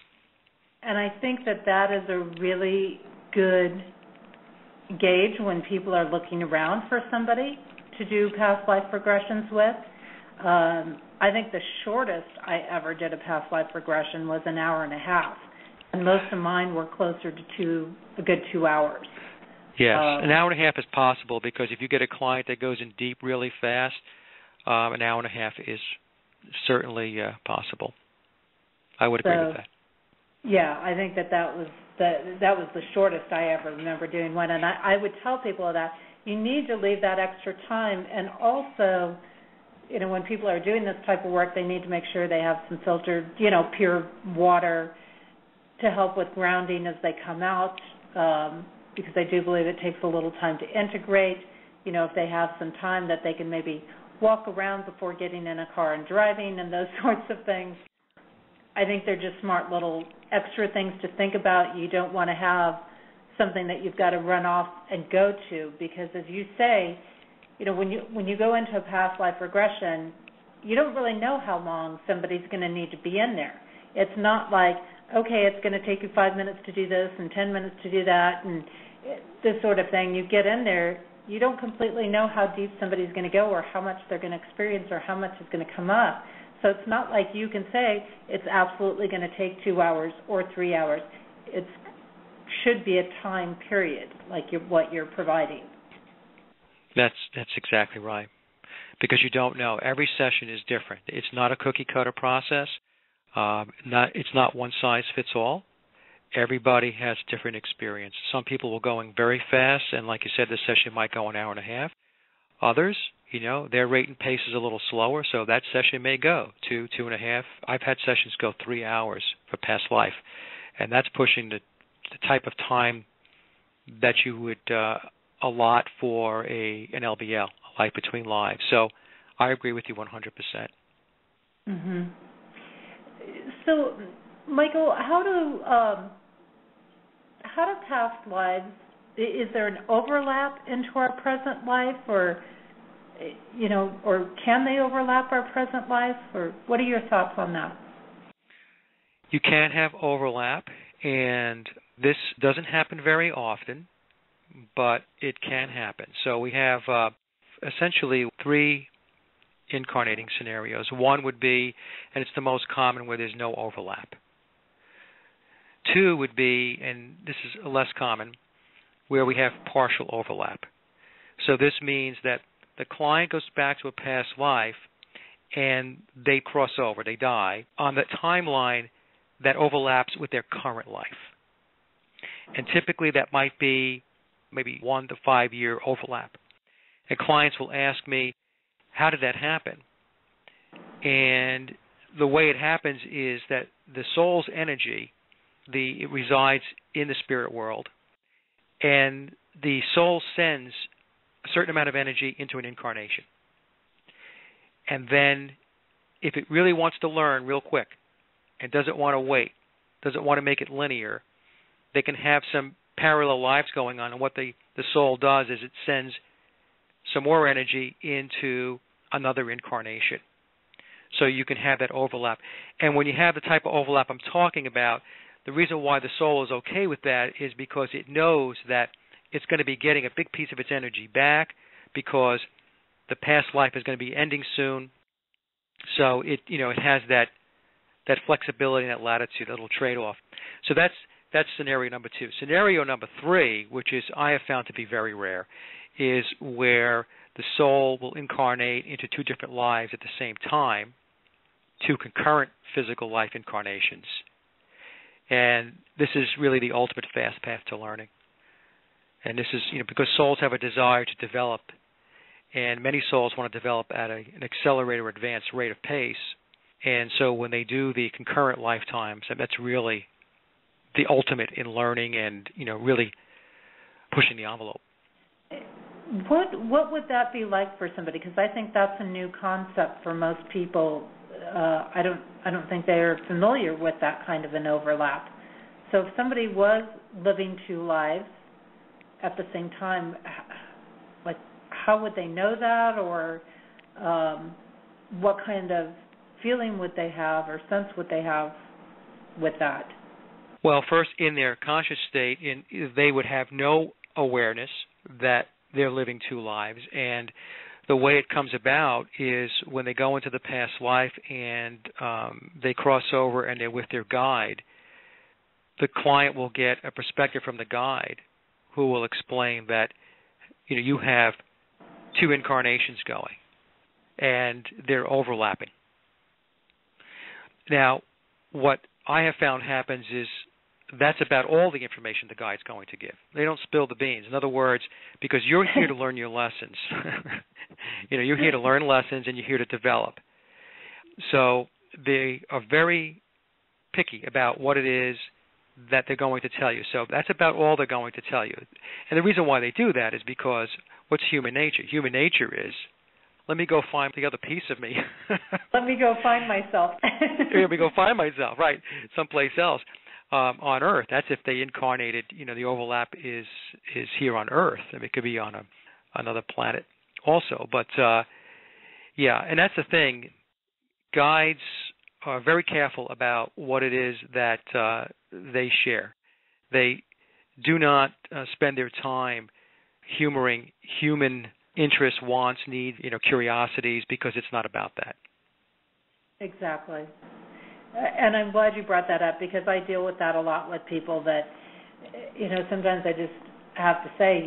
And I think that is a really good gauge when people are looking around for somebody to do past life regressions with. I think the shortest I ever did a past life regression was an hour and a half, and most of mine were closer to a good 2 hours. Yes, an hour and a half is possible because if you get a client that goes in deep really fast, an hour and a half is certainly possible. I would agree with that. Yeah, I think that was the shortest I ever remember doing one, and I would tell people that you need to leave that extra time, and also, when people are doing this type of work, they need to make sure they have some filtered, pure water to help with grounding as they come out, because I do believe it takes a little time to integrate. If they have some time that they can maybe walk around before getting in a car and driving and those sorts of things. I think they're just smart little extra things to think about. You don't want to have something that you've got to run off and go to, because as you say, when you go into a past life regression, you don't really know how long somebody's going to need to be in there. It's not like, okay, it's going to take you 5 minutes to do this and 10 minutes to do that and this sort of thing. You get in there, you don't completely know how deep somebody's going to go or how much they're going to experience or how much is going to come up. So it's not like you can say it's absolutely going to take 2 hours or 3 hours. It should be a time period, like what you're providing. That's exactly right, because you don't know. Every session is different. It's not a cookie-cutter process. It's not one size fits all. Everybody has different experience. Some people will go in very fast, and like you said, this session might go an hour and a half. Others, their rate and pace is a little slower, so that session may go 2.5. I've had sessions go 3 hours for past life, and that's pushing the the type of time that you would allot for an LBL, a life between lives. So I agree with you 100%. Mm-hmm. So, Michael, how do past lives, is there an overlap into our present life, or or can they overlap our present life, or what are your thoughts on that? You can have overlap, and this doesn't happen very often, but it can happen. So we have essentially 3 incarnating scenarios. One would be, and it's the most common, where there's no overlap. 2 would be, and this is less common, where we have partial overlap. So this means that the client goes back to a past life and they cross over, they die, on the timeline that overlaps with their current life. And typically that might be maybe 1 to 5 year overlap. And clients will ask me, how did that happen? And the way it happens is that the soul's energy, it resides in the spirit world, and the soul sends a certain amount of energy into an incarnation. And then if it really wants to learn real quick and doesn't want to wait, doesn't want to make it linear, they can have some parallel lives going on. And what the soul does is it sends some more energy into another incarnation. So you can have that overlap. And when you have the type of overlap I'm talking about, the reason why the soul is okay with that is because it knows that it's going to be getting a big piece of its energy back, because the past life is going to be ending soon. So it has that flexibility and that latitude, that little trade-off. So that's scenario number 2. Scenario number 3, which is I have found to be very rare, is where the soul will incarnate into 2 different lives at the same time, 2 concurrent physical life incarnations. And this is really the ultimate fast path to learning. And this is, because souls have a desire to develop, and many souls want to develop at an accelerated or advanced rate of pace. And so when they do the concurrent lifetimes, that's really the ultimate in learning and, really pushing the envelope. What would that be like for somebody? Because I think that's a new concept for most people. I don't think they are familiar with that kind of an overlap. So if somebody was living 2 lives at the same time, like, how would they know that, or what kind of feeling would they have or sense would they have with that? Well, first, in their conscious state, they would have no awareness that they're living 2 lives, and the way it comes about is when they go into the past life and they cross over and they're with their guide, the client will get a perspective from the guide who will explain that, you have 2 incarnations going and they're overlapping. Now, what I have found happens is that's about all the information the guide's going to give. They don't spill the beans. In other words, because you're here to learn your lessons. You're here to learn lessons and you're here to develop. So they are very picky about what it is that they're going to tell you. So that's about all they're going to tell you. And the reason why they do that is because what's human nature? Human nature is, let me go find the other piece of me. Let me go find myself. Let me go find myself, right, someplace else. On Earth, that's if they incarnated, the overlap is here on Earth. I mean, it could be on another planet also. But, and that's the thing. Guides are very careful about what it is that they share. They do not spend their time humoring human interests, wants, needs, curiosities, because it's not about that. Exactly. And I'm glad you brought that up, because I deal with that a lot with people that, sometimes I just have to say,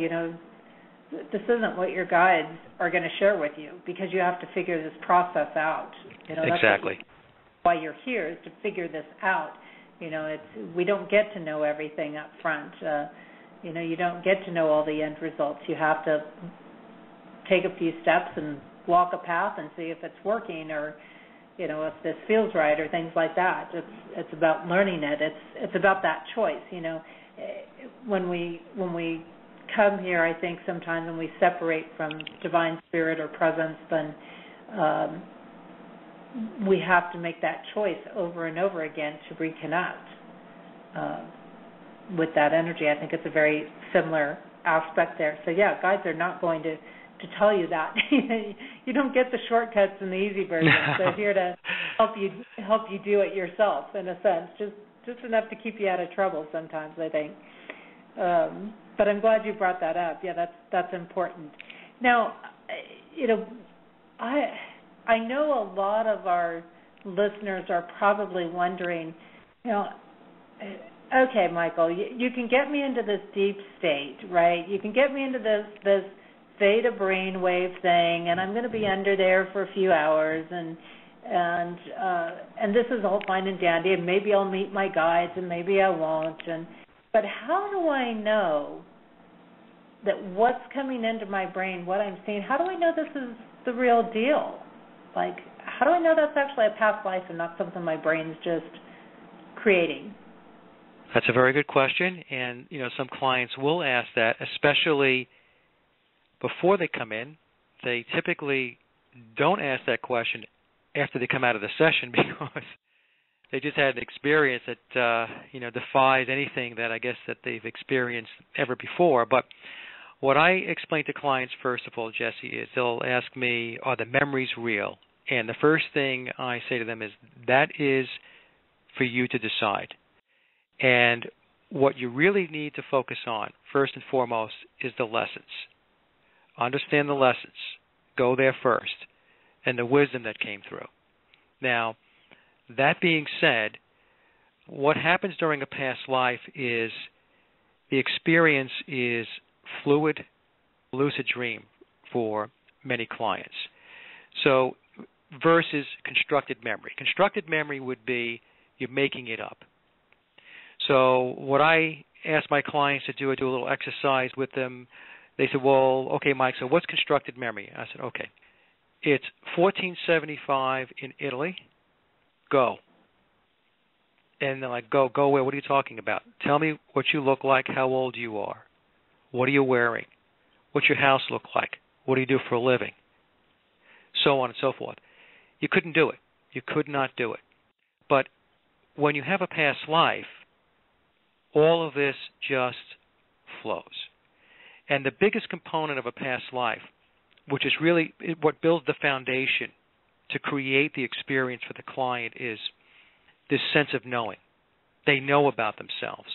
this isn't what your guides are going to share with you, because you have to figure this process out. Exactly. That's why you're here, is to figure this out. We don't get to know everything up front. You don't get to know all the end results. You have to take a few steps and walk a path and see if it's working, or if this feels right, or things like that. It's about learning it. It's about that choice. when we come here, I think sometimes when we separate from divine spirit or presence, then we have to make that choice over and over again to reconnect with that energy. I think it's a very similar aspect there. So yeah, guides are not going to tell you that. You don't get the shortcuts and the easy version. They're here to help you do it yourself, in a sense, just enough to keep you out of trouble sometimes, I think. But I'm glad you brought that up. Yeah, that's important. Now, I know a lot of our listeners are probably wondering, okay, Michael, you can get me into this deep state, right? You can get me into this theta brainwave thing, and I'm going to be under there for a few hours, and this is all fine and dandy, and maybe I'll meet my guides, and maybe I won't. But how do I know that what's coming into my brain, what I'm seeing, how do I know this is the real deal? Like, how do I know that's actually a past life and not something my brain's just creating? That's a very good question, and some clients will ask that, especially before they come in. They typically don't ask that question after they come out of the session because they just had an experience that defies anything that I guess that they've experienced ever before. But what I explain to clients, first of all, Jesse, is they'll ask me, are the memories real? And the first thing I say to them is, that is for you to decide. And what you really need to focus on, first and foremost, is the lessons. Understand the lessons. Go there first. And the wisdom that came through. Now, that being said, what happens during a past life is the experience is fluid, lucid dream for many clients. So, versus constructed memory. Constructed memory would be you're making it up. So what I ask my clients to do, I do a little exercise with them. They said, well, okay, Mike, so what's constructed memory? I said, okay, it's 1475 in Italy. Go. And they're like, go where? What are you talking about? Tell me what you look like, how old you are. What are you wearing? What's your house look like? What do you do for a living? So on and so forth. You couldn't do it. You could not do it. But when you have a past life, all of this just flows. And the biggest component of a past life, which is really what builds the foundation to create the experience for the client, is this sense of knowing. They know about themselves.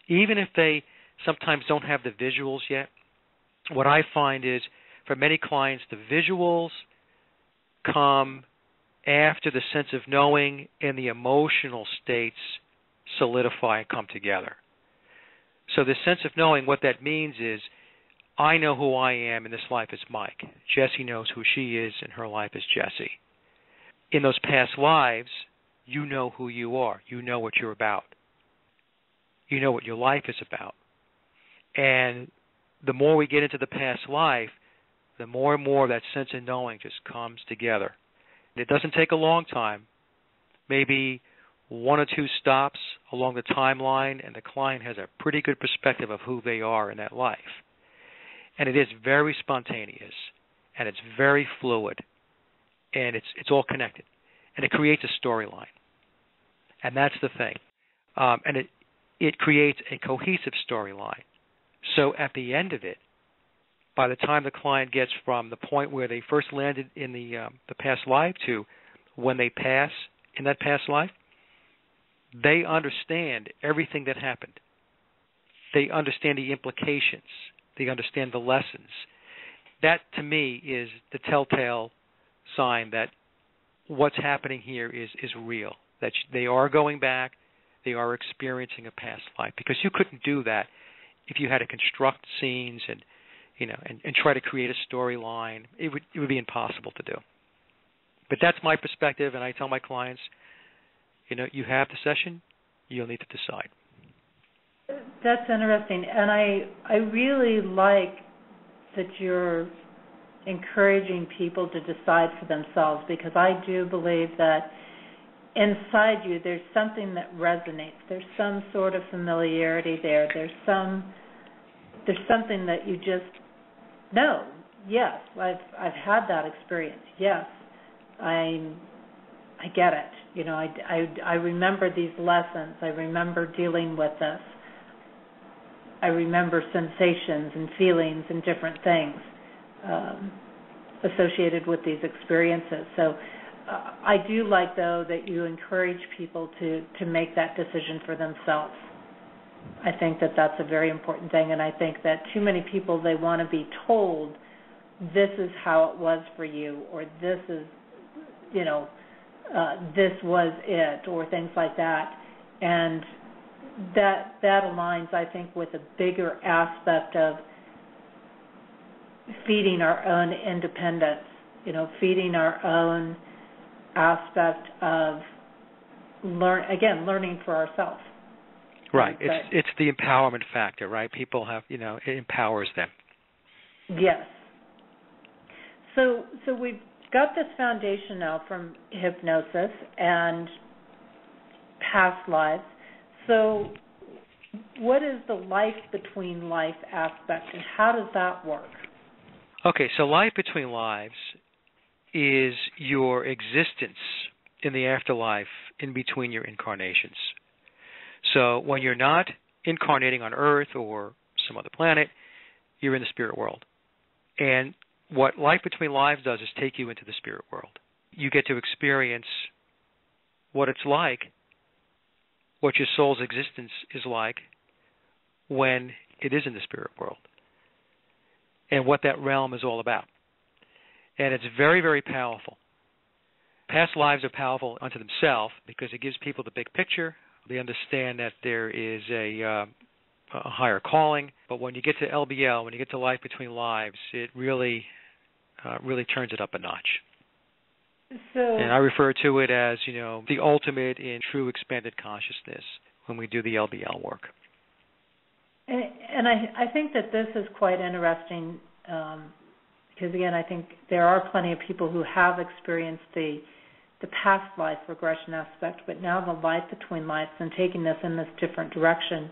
Even if they sometimes don't have the visuals yet, what I find is for many clients, the visuals come after the sense of knowing and the emotional states solidify and come together. So the sense of knowing, what that means is, I know who I am in this life as Mike. Jessie knows who she is in her life as Jessie. In those past lives, you know who you are. You know what you're about. You know what your life is about. And the more we get into the past life, the more and more that sense of knowing just comes together. And it doesn't take a long time, maybe 1 or 2 stops along the timeline, and the client has a pretty good perspective of who they are in that life. And it is very spontaneous, and it's very fluid, and it's all connected. And it creates a storyline. And that's the thing. And it creates a cohesive storyline. So at the end of it, by the time the client gets from the point where they first landed in the past life to when they pass in that past life, they understand everything that happened. They understand the implications. They understand the lessons. That, to me, is the telltale sign that what's happening here is real, that they are going back, they are experiencing a past life. Because you couldn't do that if you had to construct scenes and try to create a storyline. It would be impossible to do. But that's my perspective, and I tell my clients, you have the session, you'll need to decide. That's interesting, and I really like that you're encouraging people to decide for themselves, because I do believe that inside you, there's something that resonates. There's some sort of familiarity there. There's something that you just know. Yes, I've had that experience. Yes, I get it. You know, I remember these lessons. I remember dealing with this. I remember sensations and feelings and different things associated with these experiences. So I do like, though, that you encourage people to make that decision for themselves. I think that that's a very important thing, and I think that too many people, they want to be told this is how it was for you, or this is, this was it, or things like that. And that aligns, I think, with a bigger aspect of feeding our own independence, feeding our own aspect of learning for ourselves. Right. It's the empowerment factor, right? People have, it empowers them. Yes. So we've got this foundation now from hypnosis and past lives. So what is the life between life aspect, and how does that work? Okay, so life between lives is your existence in the afterlife in between your incarnations. So when you're not incarnating on Earth or some other planet, you're in the spirit world. And what life between lives does is take you into the spirit world. You get to experience what it's like, what your soul's existence is like when it is in the spirit world, and what that realm is all about. And it's very, very powerful. Past lives are powerful unto themselves because it gives people the big picture. They understand that there is a higher calling. But when you get to LBL, when you get to life between lives, it really turns it up a notch. And I refer to it as, the ultimate in true expanded consciousness when we do the LBL work. And I think that this is quite interesting because, again, I think there are plenty of people who have experienced the past life regression aspect, but now the life between lives and taking this in this different direction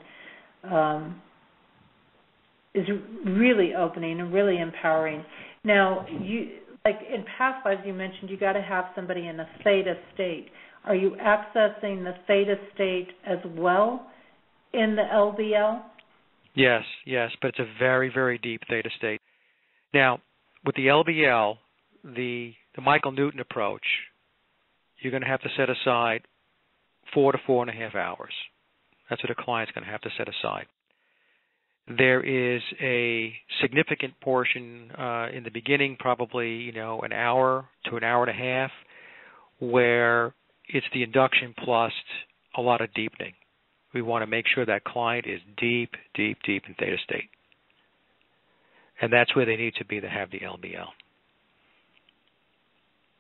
is really opening and really empowering. Now, like in past lives, you mentioned you got to have somebody in a theta state. Are you accessing the theta state as well in the LBL? Yes, but it's a very, very deep theta state. Now, with the LBL, the Michael Newton approach, you're going to have to set aside 4 to 4.5 hours. That's what a client's going to have to set aside. There is a significant portion in the beginning, probably an hour to an hour and a half, where it's the induction plus a lot of deepening. We want to make sure that client is deep, deep, deep in theta state. And that's where they need to be to have the LBL.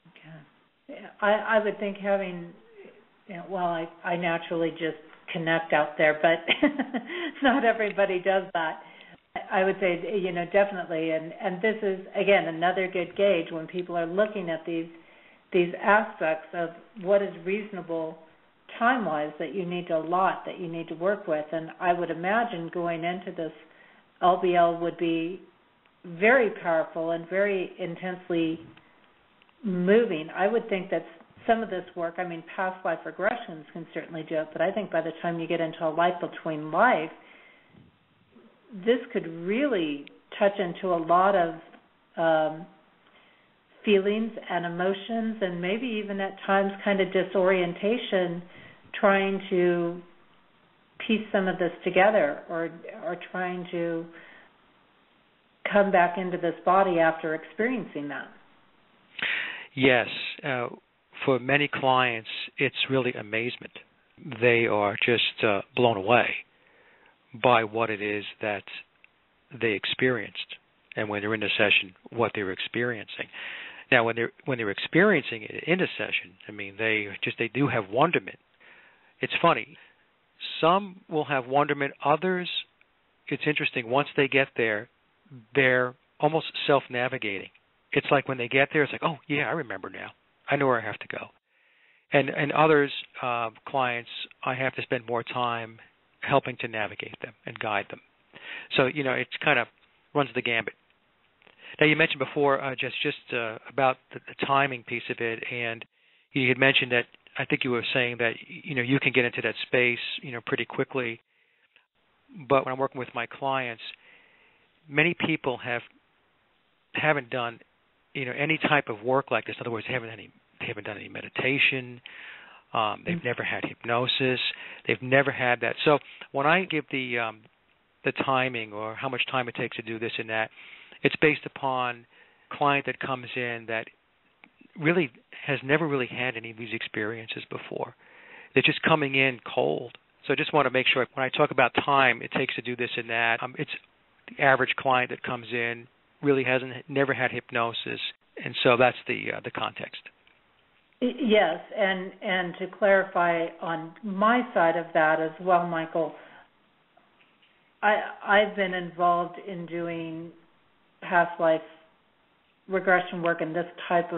Okay. I would think having, I naturally just connect out there, but not everybody does that. I would say, definitely, and this is, again, another good gauge when people are looking at these aspects of what is reasonable time-wise that you need to allot, that you need to work with. And I would imagine going into this LBL would be very powerful and very intensely moving. I would think that some of this work, past life regressions can certainly do it, but I think by the time you get into a life between life, this could really touch into a lot of feelings and emotions, and maybe even at times kind of disorientation, trying to piece some of this together or trying to come back into this body after experiencing that. Yes. For many clients, it's really amazement. They are just blown away by what it is that they experienced, and when they're in a session, what they're experiencing. Now, when they're experiencing it in a session, they do have wonderment. It's funny. Some will have wonderment. Others, it's interesting. Once they get there, they're almost self-navigating. It's like when they get there, it's like, oh yeah, I remember now. I know where I have to go. And others, clients, I have to spend more time helping to navigate them and guide them. So, it kind of runs the gambit. Now, you mentioned before, just about the timing piece of it, and you had mentioned that, I think you were saying that, you can get into that space, pretty quickly. But when I'm working with my clients, many people haven't done, any type of work like this. In other words, they haven't done any meditation. They've never had hypnosis. They've never had that. So when I give the timing or how much time it takes to do this and that, it's based upon a client that comes in that really has never really had any of these experiences before. They're just coming in cold. So I just want to make sure when I talk about time it takes to do this and that, it's the average client that comes in really never had hypnosis, and so that's the context. Yes, and to clarify on my side of that as well, Michael, I've been involved in doing past life regression work and this type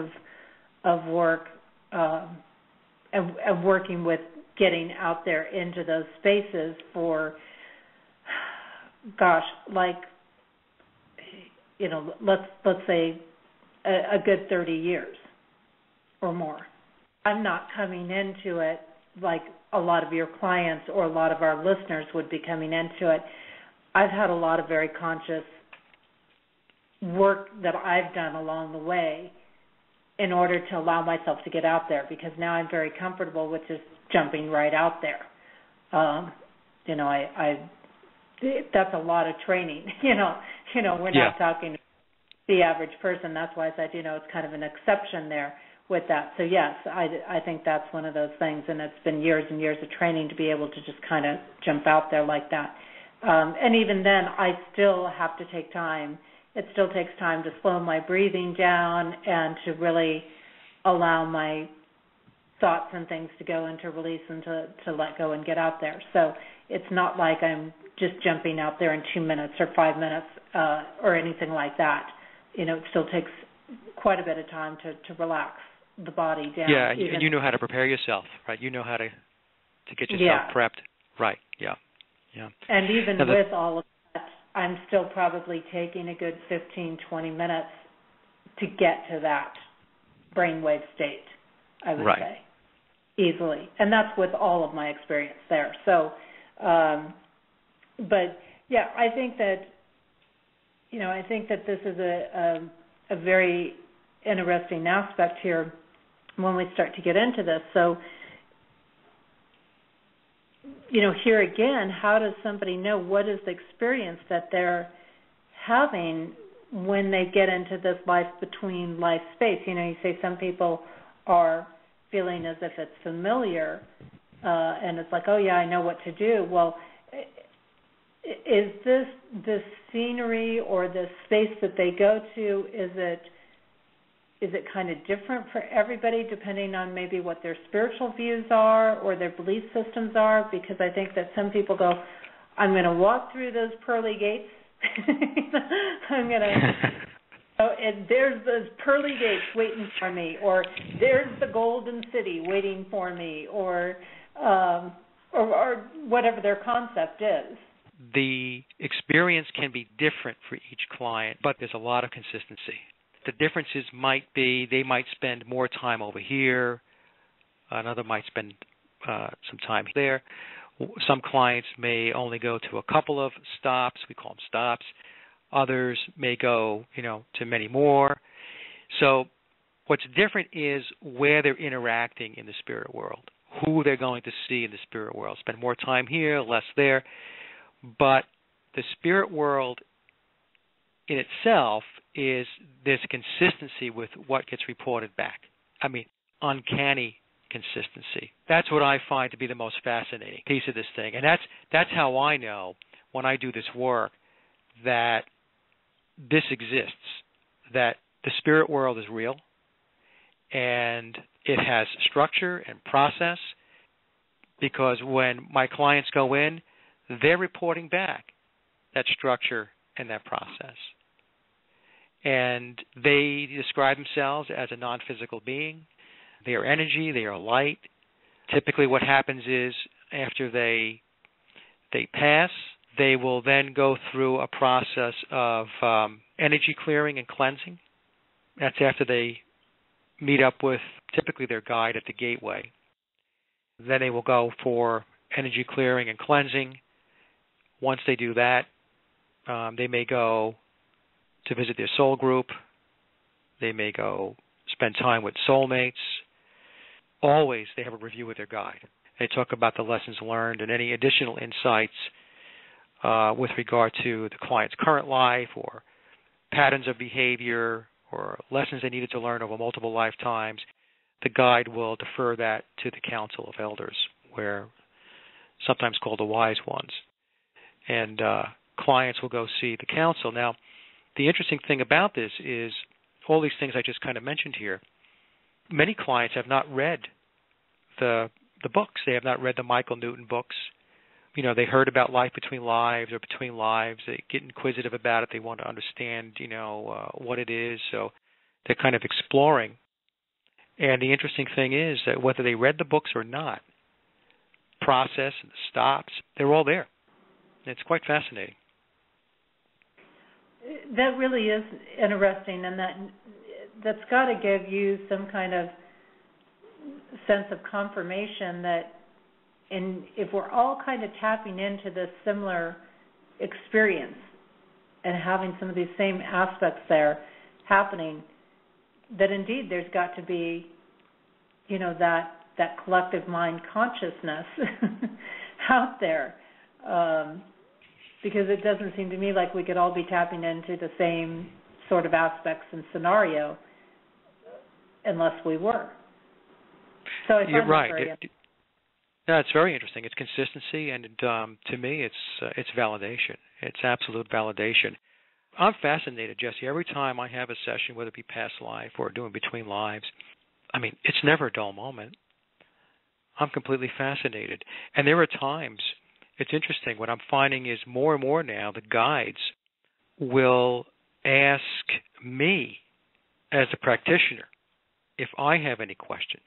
of work, and working with getting out there into those spaces for, let's say a good 30 years or more. I'm not coming into it like a lot of your clients or a lot of our listeners would be coming into it. I've had a lot of very conscious work that I've done along the way in order to allow myself to get out there, because now I'm very comfortable with just jumping right out there. That's a lot of training. We're not talking the average person. That's why I said, it's kind of an exception there with that. So yes, I think that's one of those things, and it's been years and years of training to be able to just kind of jump out there like that. And even then, I still have to take time. It still takes time to slow my breathing down and to really allow my thoughts and things to go and to release and to let go and get out there. So it's not like I'm just jumping out there in 2 minutes or 5 minutes or anything like that. It still takes quite a bit of time to relax the body down. Yeah, and you know how to prepare yourself, right? You know how to get yourself prepped. Right, yeah. And even with all of that, I'm still probably taking a good 15, 20 minutes to get to that brainwave state, I would say, easily. And that's with all of my experience there. So, but yeah, I think that this is a very interesting aspect here when we start to get into this. So, here again, how does somebody know what is the experience that they're having when they get into this life between life space? You say some people are feeling as if it's familiar, and it's like, oh yeah, I know what to do. Well, is this scenery or this space that they go to, is it kind of different for everybody depending on maybe what their spiritual views are or their belief systems are? Because I think that some people go, I'm going to walk through those pearly gates. I'm going to, there's those pearly gates waiting for me, or there's the golden city waiting for me, or whatever their concept is. The experience can be different for each client, but there's a lot of consistency. The differences might be they might spend more time over here. Another might spend some time there. Some clients may only go to a couple of stops. We call them stops. Others may go, to many more. So what's different is where they're interacting in the spirit world, who they're going to see in the spirit world. Spend more time here, less there. But the spirit world in itself is this consistency with what gets reported back. I mean, uncanny consistency. That's what I find to be the most fascinating piece of this thing. And that's how I know when I do this work that this exists, that the spirit world is real and it has structure and process, because when my clients go in, they're reporting back that structure and that process. And they describe themselves as a non-physical being. They are energy. They are light. Typically what happens is after they pass, they will then go through a process of energy clearing and cleansing. That's after they meet up with typically their guide at the gateway. Then they will go for energy clearing and cleansing. Once they do that, they may go to visit their soul group. They may go spend time with soulmates. Always they have a review with their guide. They talk about the lessons learned and any additional insights with regard to the client's current life or patterns of behavior or lessons they needed to learn over multiple lifetimes. The guide will defer that to the Council of Elders, where sometimes called the Wise Ones. And clients will go see the council. Now, the interesting thing about this is all these things I just kind of mentioned here, many clients have not read the books. They have not read the Michael Newton books. You know, they heard about Life Between Lives or Between Lives. They get inquisitive about it. They want to understand, what it is. So they're kind of exploring. And the interesting thing is that whether they read the books or not, process and the stops, they're all there. It's quite fascinating. That really is interesting, and that's got to give you some kind of sense of confirmation that if we're all kind of tapping into this similar experience and having some of these same aspects there happening, that indeed there's got to be, that collective mind consciousness out there. Because it doesn't seem to me like we could all be tapping into the same sort of aspects and scenario unless we were. So I find You're right. It's very interesting. It's consistency, and to me, it's validation. It's absolute validation. I'm fascinated, Jesse. Every time I have a session, whether it be past life or doing between lives, I mean, it's never a dull moment. I'm completely fascinated. And there are times, it's interesting, what I'm finding is more and more now the guides will ask me as a practitioner if I have any questions.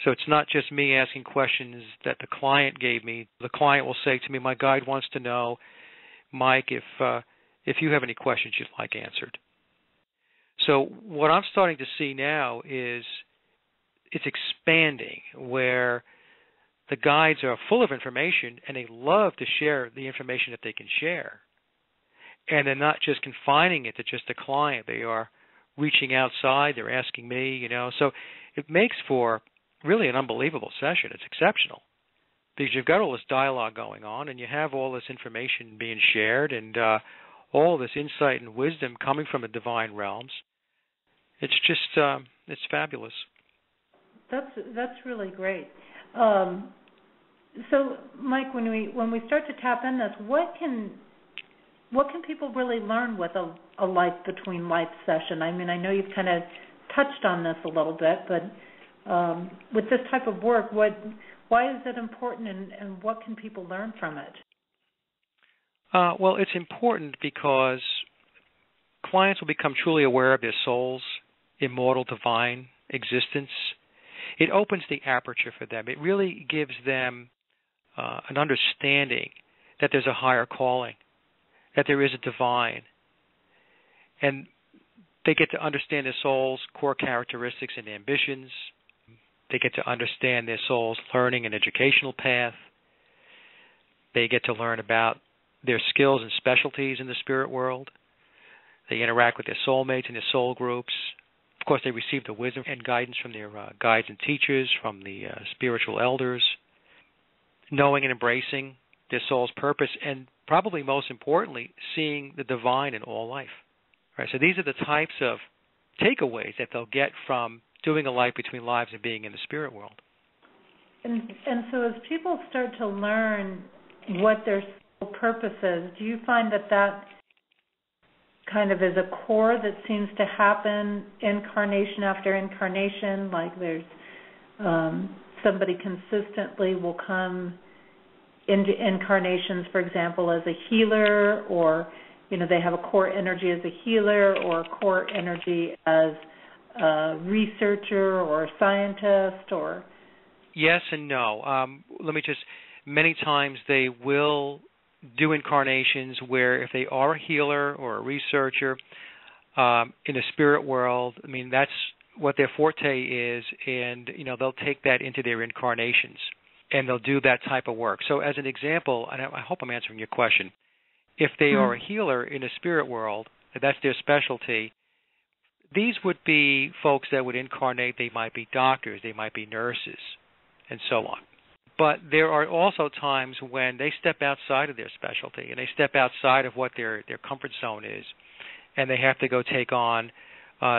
So it's not just me asking questions that the client gave me. The client will say to me, my guide wants to know, Mike, if you have any questions you'd like answered. So what I'm starting to see now is it's expanding, where the guides are full of information and they love to share the information that they can share. And they're not just confining it to just a client. They are reaching outside. They're asking me, So it makes for really an unbelievable session. It's exceptional because you've got all this dialogue going on and you have all this information being shared and all this insight and wisdom coming from the divine realms. It's just, it's fabulous. That's really great. So, Mike, when we start to tap in this, what can people really learn with a Life Between Life session? I mean, I know you've kind of touched on this a little bit, but with this type of work, why is it important, and what can people learn from it? Well, it's important because clients will become truly aware of their soul's immortal divine existence. It opens the aperture for them. It really gives them an understanding that there's a higher calling, that there is a divine, and they get to understand their soul's core characteristics and ambitions. They get to understand their soul's learning and educational path. They get to learn about their skills and specialties in the spirit world. They interact with their soulmates and their soul groups. Of course, they receive the wisdom and guidance from their guides and teachers, from the spiritual elders, knowing and embracing their soul's purpose, and probably most importantly, seeing the divine in all life. Right? So these are the types of takeaways that they'll get from doing a life between lives and being in the spirit world. And so as people start to learn what their soul purpose is, do you find that kind of is a core that seems to happen incarnation after incarnation? Like there's somebody consistently will come into incarnations, for example, as a healer, or they have a core energy as a healer or a core energy as a researcher or a scientist or? Yes and no. Many times they will do incarnations where if they are a healer or a researcher in the spirit world, I mean, that's what their forte is, and, they'll take that into their incarnations, and they'll do that type of work. So as an example, and I hope I'm answering your question, if they are a healer in the spirit world, if that's their specialty, these would be folks that would incarnate. They might be doctors, they might be nurses, and so on. But there are also times when they step outside of their specialty and they step outside of what their comfort zone is, and they have to go take on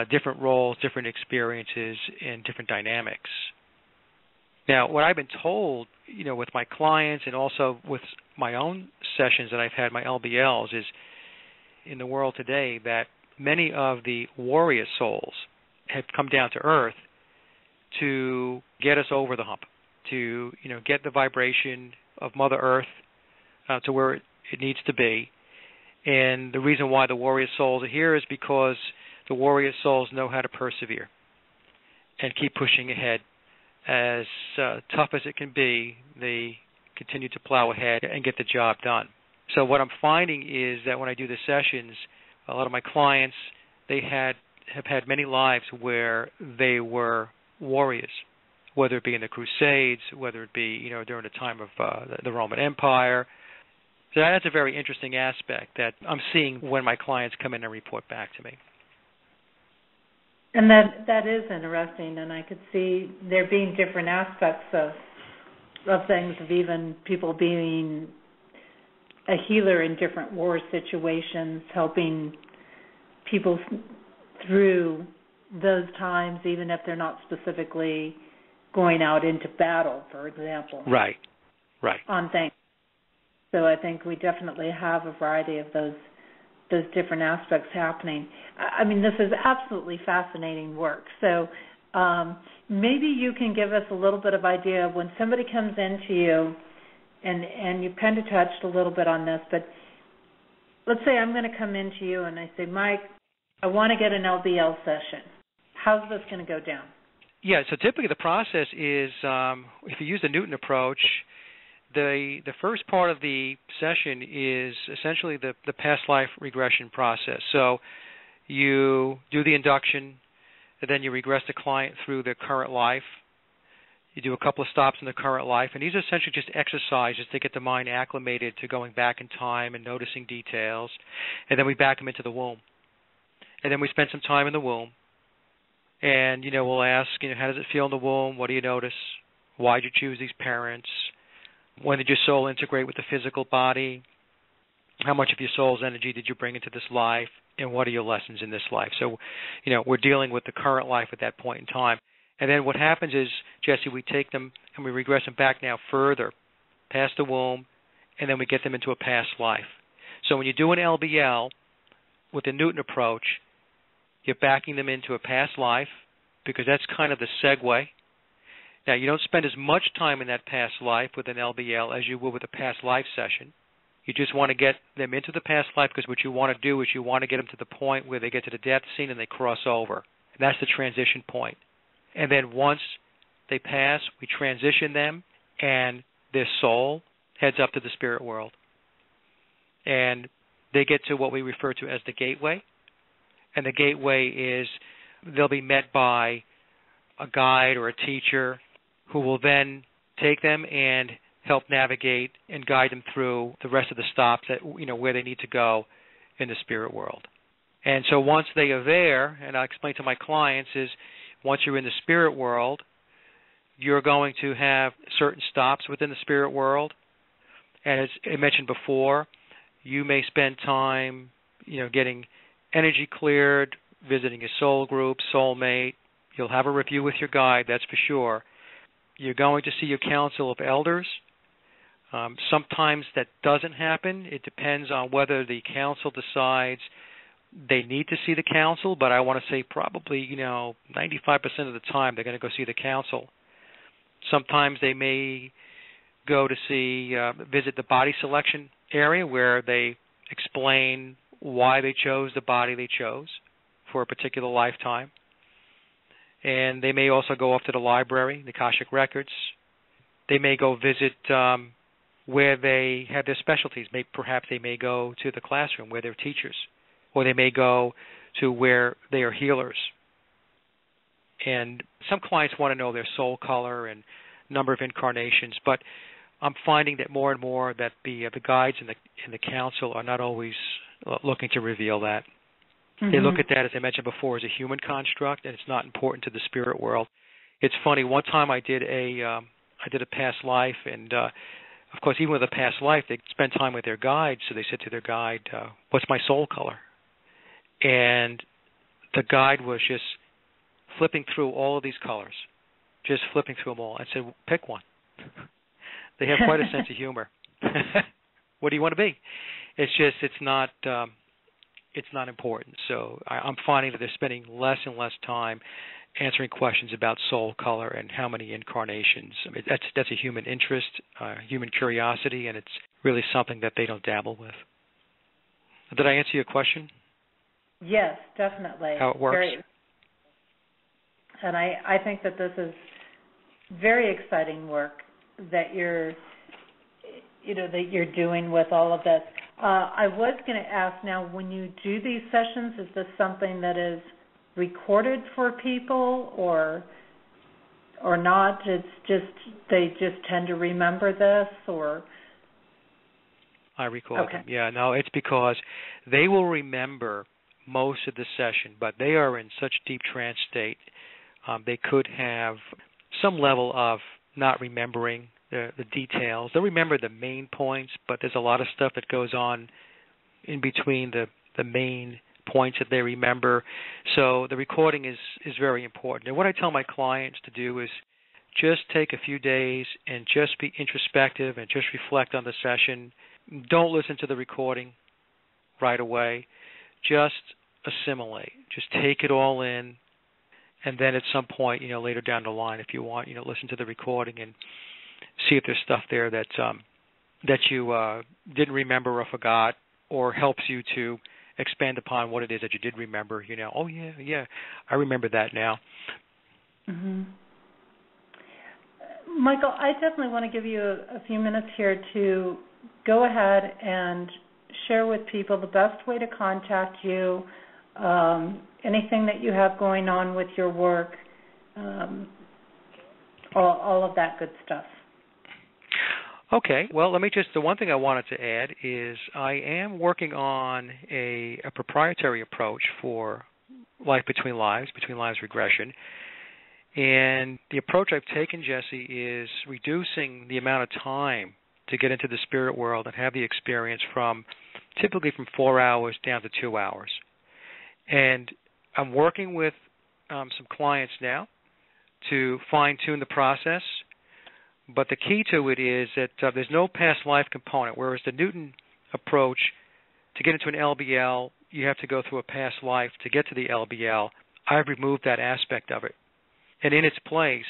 different roles, different experiences, and different dynamics. Now, what I've been told, with my clients and also with my own sessions that I've had, my LBLs, is in the world today that many of the warrior souls have come down to Earth to get us over the hump, to get the vibration of Mother Earth to where it needs to be. And the reason why the warrior souls are here is because the warrior souls know how to persevere and keep pushing ahead. As tough as it can be, they continue to plow ahead and get the job done. So what I'm finding is that when I do the sessions, a lot of my clients, they have had many lives where they were warriors, whether it be in the Crusades, whether it be during the time of the Roman Empire. So that's a very interesting aspect that I'm seeing when my clients come in and report back to me. And that is interesting, and I could see there being different aspects of things, of even people being a healer in different war situations, helping people through those times, even if they're not specifically going out into battle, for example. Right. On things. So I think we definitely have a variety of those different aspects happening. I mean, this is absolutely fascinating work. So maybe you can give us a little bit of idea of when somebody comes into you, and you kind of touched a little bit on this, but let's say I'm going to come into you and I say, Mike, I want to get an LBL session. How's this going to go down? Yeah, so typically the process is, if you use the Newton approach, the first part of the session is essentially the past life regression process. So you do the induction, and then you regress the client through their current life. You do a couple of stops in the current life, and these are essentially just exercises to get the mind acclimated to going back in time and noticing details. And then we back them into the womb. And then we spend some time in the womb. And, we'll ask, how does it feel in the womb? What do you notice? Why did you choose these parents? When did your soul integrate with the physical body? How much of your soul's energy did you bring into this life? And what are your lessons in this life? So, we're dealing with the current life at that point in time. And then what happens is, Jesse, we take them and we regress them back now further, past the womb, and then we get them into a past life. So when you do an LBL with the Newton approach, you're backing them into a past life because that's kind of the segue. Now, you don't spend as much time in that past life with an LBL as you will with a past life session. You just want to get them into the past life because what you want to do is you want to get them to the point where they get to the death scene and they cross over. And that's the transition point. And then once they pass, we transition them, and their soul heads up to the spirit world. And they get to what we refer to as the gateway. And the gateway is they'll be met by a guide or a teacher who will then take them and help navigate and guide them through the rest of the stops that where they need to go in the spirit world. And so once they are there, and I explain to my clients, is once you're in the spirit world, you're going to have certain stops within the spirit world. And as I mentioned before, you may spend time, getting energy cleared, visiting a soul group, soulmate. You'll have a review with your guide, that's for sure. You're going to see your council of elders. Sometimes that doesn't happen. It depends on whether the council decides they need to see the council, but I want to say probably, 95% of the time they're going to go see the council. Sometimes they may go to visit the body selection area where they explain why they chose the body they chose for a particular lifetime. And they may also go off to the library, the Akashic Records. They may go visit where they have their specialties. Perhaps they may go to the classroom where they're teachers, or they may go to where they are healers. And some clients want to know their soul color and number of incarnations, but I'm finding that more and more that the guides and the council are not always looking to reveal that. Mm-hmm. They look at that, as I mentioned before, as a human construct, and it's not important to the spirit world. It's funny. One time I did a past life, and of course, even with a past life, they spend time with their guide. So they said to their guide, "What's my soul color?" And the guide was just flipping through all of these colors, just flipping through them all. I said, "Pick one." They have quite a sense of humor. What do you want to be? It's not important. So I'm finding that they're spending less and less time answering questions about soul color and how many incarnations. I mean, that's a human interest, human curiosity, and it's really something that they don't dabble with. Did I answer your question? Yes, definitely. How it works? And I think that this is very exciting work that you're doing with all of this. I was going to ask now, when you do these sessions, is this something that is recorded for people or not? It's just they just tend to remember this, or I record them. Yeah, no, it's because they will remember most of the session, but they are in such deep trance state. They could have some level of not remembering the details. They'll remember the main points, but there's a lot of stuff that goes on in between the main points that they remember. So the recording is very important. And what I tell my clients to do is just take a few days and just be introspective and just reflect on the session. Don't listen to the recording right away. Just assimilate. Just take it all in. And then at some point, later down the line, if you want, listen to the recording and see if there's stuff there that you didn't remember or forgot, or helps you to expand upon what it is that you did remember. Oh yeah, I remember that now. Mm-hmm. Michael, I definitely want to give you a few minutes here to go ahead and share with people the best way to contact you, anything that you have going on with your work, all of that good stuff. Okay. Well, the one thing I wanted to add is I am working on a proprietary approach for life between lives regression. And the approach I've taken, Jesse, is reducing the amount of time to get into the spirit world and have the experience typically from 4 hours down to 2 hours. And I'm working with some clients now to fine-tune the process. But the key to it is that there's no past life component, whereas the Newton approach, to get into an LBL, you have to go through a past life to get to the LBL. I've removed that aspect of it. And in its place,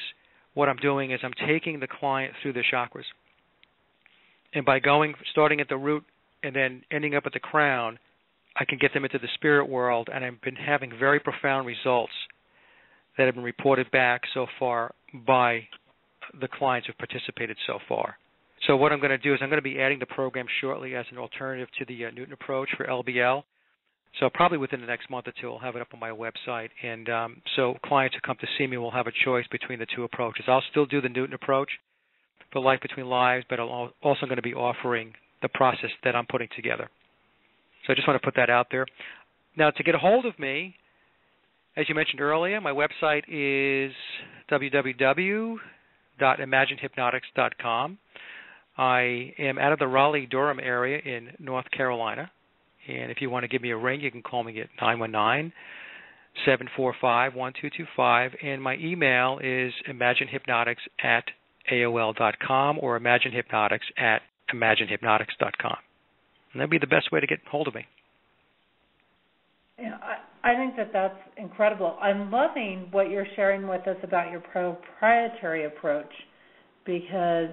what I'm doing is I'm taking the client through the chakras. And by starting at the root and then ending up at the crown, I can get them into the spirit world, and I've been having very profound results that have been reported back so far by the clients who've participated so far. So what I'm going to do is I'm going to be adding the program shortly as an alternative to the Newton approach for LBL. So probably within the next month or two, I'll have it up on my website. And so clients who come to see me will have a choice between the two approaches. I'll still do the Newton approach for life between lives, but I'm also going to be offering the process that I'm putting together. So I just want to put that out there. Now, to get a hold of me, as you mentioned earlier, my website is www.imaginehypnotics.com. I am out of the Raleigh-Durham area in North Carolina. And if you want to give me a ring, you can call me at 919-745-1225. And my email is imaginehypnotics@AOL.com or imaginehypnotics@imaginehypnotics.com. And that'd be the best way to get hold of me. Yeah, I think that's incredible. I'm loving what you're sharing with us about your proprietary approach, because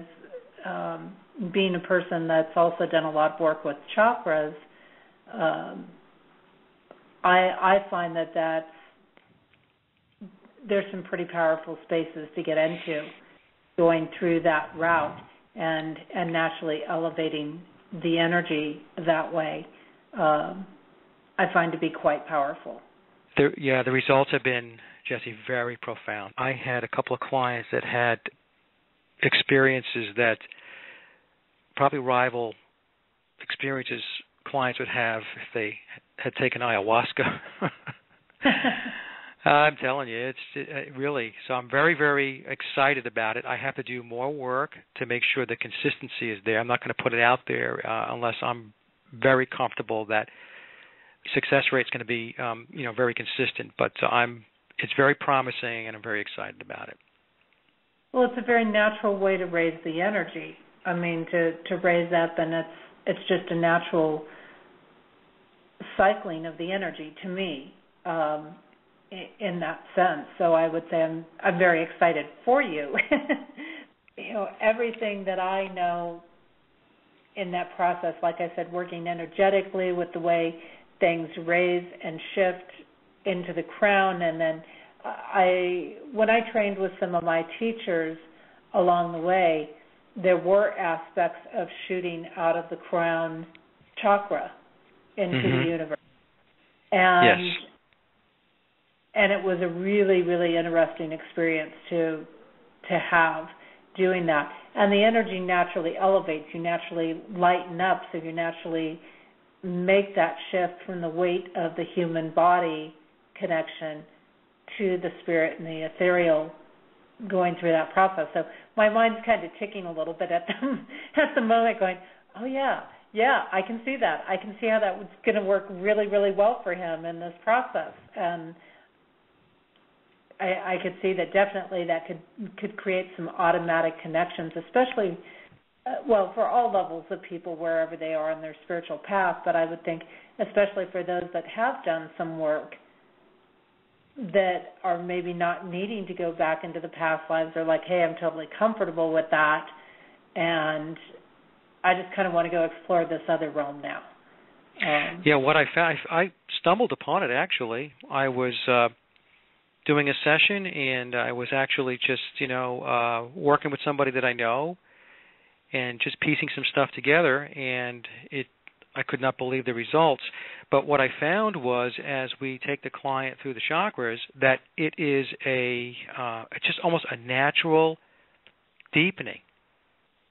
being a person that's also done a lot of work with chakras, I find there's some pretty powerful spaces to get into going through that route and naturally elevating the energy that way. I find to be quite powerful. The results have been, Jesse, very profound. I had a couple of clients that had experiences that probably rival experiences clients would have if they had taken ayahuasca. I'm telling you, it's really. So I'm very, very excited about it. I have to do more work to make sure the consistency is there. I'm not going to put it out there unless I'm very comfortable that success rate is going to be, very consistent. But it's very promising, and I'm very excited about it. Well, it's a very natural way to raise the energy. I mean, to raise up, and it's just a natural cycling of the energy to me. In that sense, so I would say I'm very excited for you. Everything that I know in that process, like I said, working energetically with the way things raise and shift into the crown, and then when I trained with some of my teachers along the way, there were aspects of shooting out of the crown chakra into the universe, and. Yes. And it was a really, really interesting experience to have doing that. And the energy naturally elevates. You naturally lighten up, so you naturally make that shift from the weight of the human body connection to the spirit and the ethereal going through that process. So my mind's kind of ticking a little bit at the moment going, oh, yeah, I can see that. I can see how that was going to work really, really well for him in this process. And I could see that definitely that could create some automatic connections, especially, for all levels of people wherever they are in their spiritual path, but I would think especially for those that have done some work that are maybe not needing to go back into the past lives. They're like, hey, I'm totally comfortable with that, and I just kind of want to go explore this other realm now. What I found, I stumbled upon it actually. I was doing a session, and I was actually just, working with somebody that I know and just piecing some stuff together, and I could not believe the results. But what I found was, as we take the client through the chakras, that it is it's just almost a natural deepening.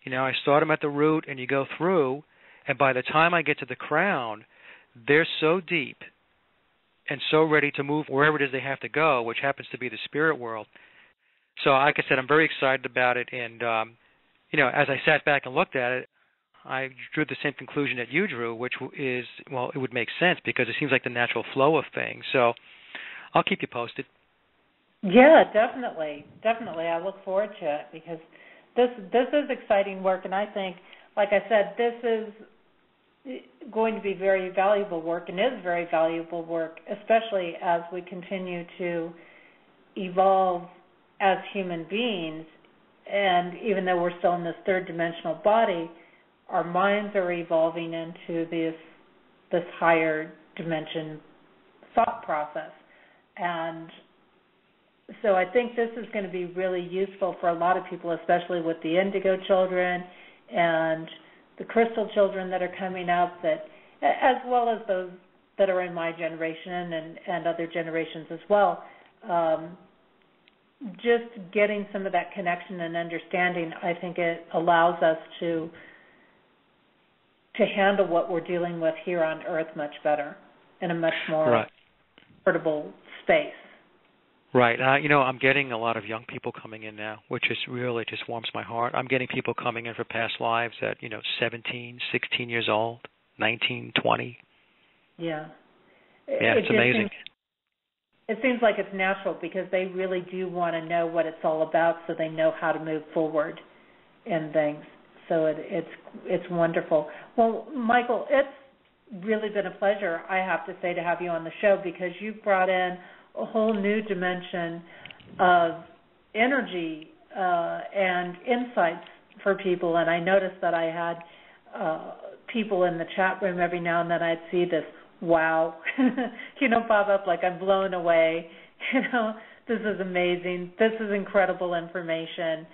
I start them at the root, and you go through, and by the time I get to the crown, they're so deep and so ready to move wherever it is they have to go, which happens to be the spirit world. So, like I said, I'm very excited about it. And, as I sat back and looked at it, I drew the same conclusion that you drew, which is, it would make sense because it seems like the natural flow of things. So I'll keep you posted. Yeah, definitely. Definitely. I look forward to it because this is exciting work. And I think, like I said, this is going to be very valuable work and is very valuable work, especially as we continue to evolve as human beings. And even though we're still in this third dimensional body, our minds are evolving into this higher dimension thought process. And so I think this is going to be really useful for a lot of people, especially with the indigo children and the crystal children that are coming up, that, as well as those that are in my generation and other generations as well. Just getting some of that connection and understanding, I think it allows us to handle what we're dealing with here on Earth much better, in a much more comfortable space. Right. I'm getting a lot of young people coming in now, which is really just warms my heart. I'm getting people coming in for past lives at, 17, 16 years old, 19, 20. Yeah. Yeah, it's amazing. It seems like it's natural because they really do want to know what it's all about, so they know how to move forward in things. So it's wonderful. Well, Michael, it's really been a pleasure, I have to say, to have you on the show because you've brought in a whole new dimension of energy and insights for people. And I noticed that I had people in the chat room every now and then. I'd see this wow, pop up like I'm blown away, This is amazing. This is incredible information.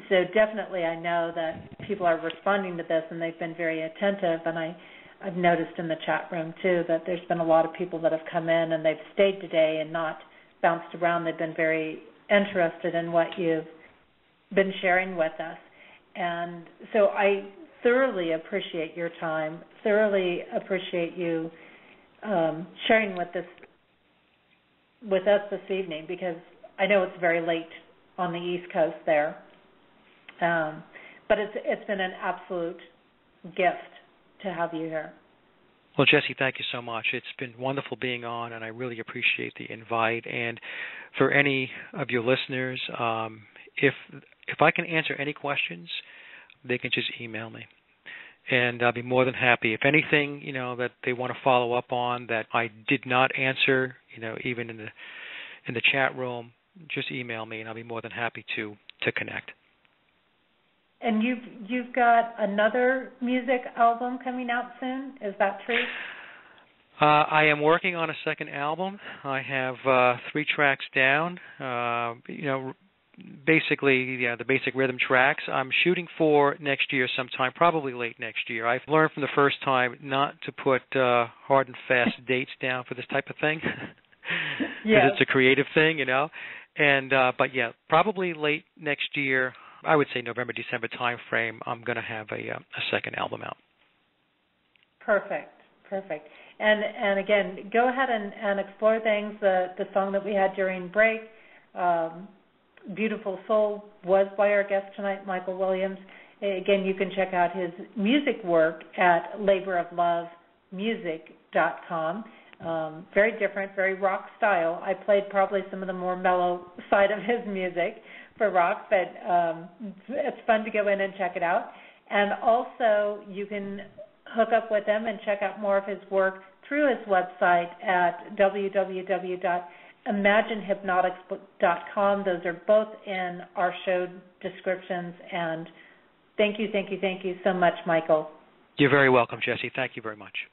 So definitely I know that people are responding to this, and they've been very attentive, and I've noticed in the chat room, too, that there's been a lot of people that have come in and they've stayed today and not bounced around. They've been very interested in what you've been sharing with us. And so I thoroughly appreciate your time, thoroughly appreciate you sharing with us this evening, because I know it's very late on the East Coast there. But it's been an absolute gift to have you here. Well, Jesse, thank you so much. It's been wonderful being on, and I really appreciate the invite. And for any of your listeners, if I can answer any questions, they can just email me, and I'll be more than happy. If anything, that they want to follow up on that I did not answer, even in the chat room, just email me, and I'll be more than happy to connect. And you've got another music album coming out soon. Is that true? I am working on a second album. I have 3 tracks down. Basically, the basic rhythm tracks. I'm shooting for next year sometime, probably late next year. I've learned from the first time not to put hard and fast dates down for this type of thing. Because it's a creative thing, And but yeah, probably late next year. I would say November, December time frame, I'm going to have a second album out. Perfect. And again, go ahead and explore things. The song that we had during break, Beautiful Soul, was by our guest tonight, Michael Williams. Again, you can check out his music work at laboroflovemusic.com. Very different, very rock style. I played probably some of the more mellow side of his music for rock, but it's fun to go in and check it out. And also, you can hook up with him and check out more of his work through his website at www.imaginehypnotics.com. Those are both in our show descriptions. And thank you so much, Michael. You're very welcome, Jesse. Thank you very much.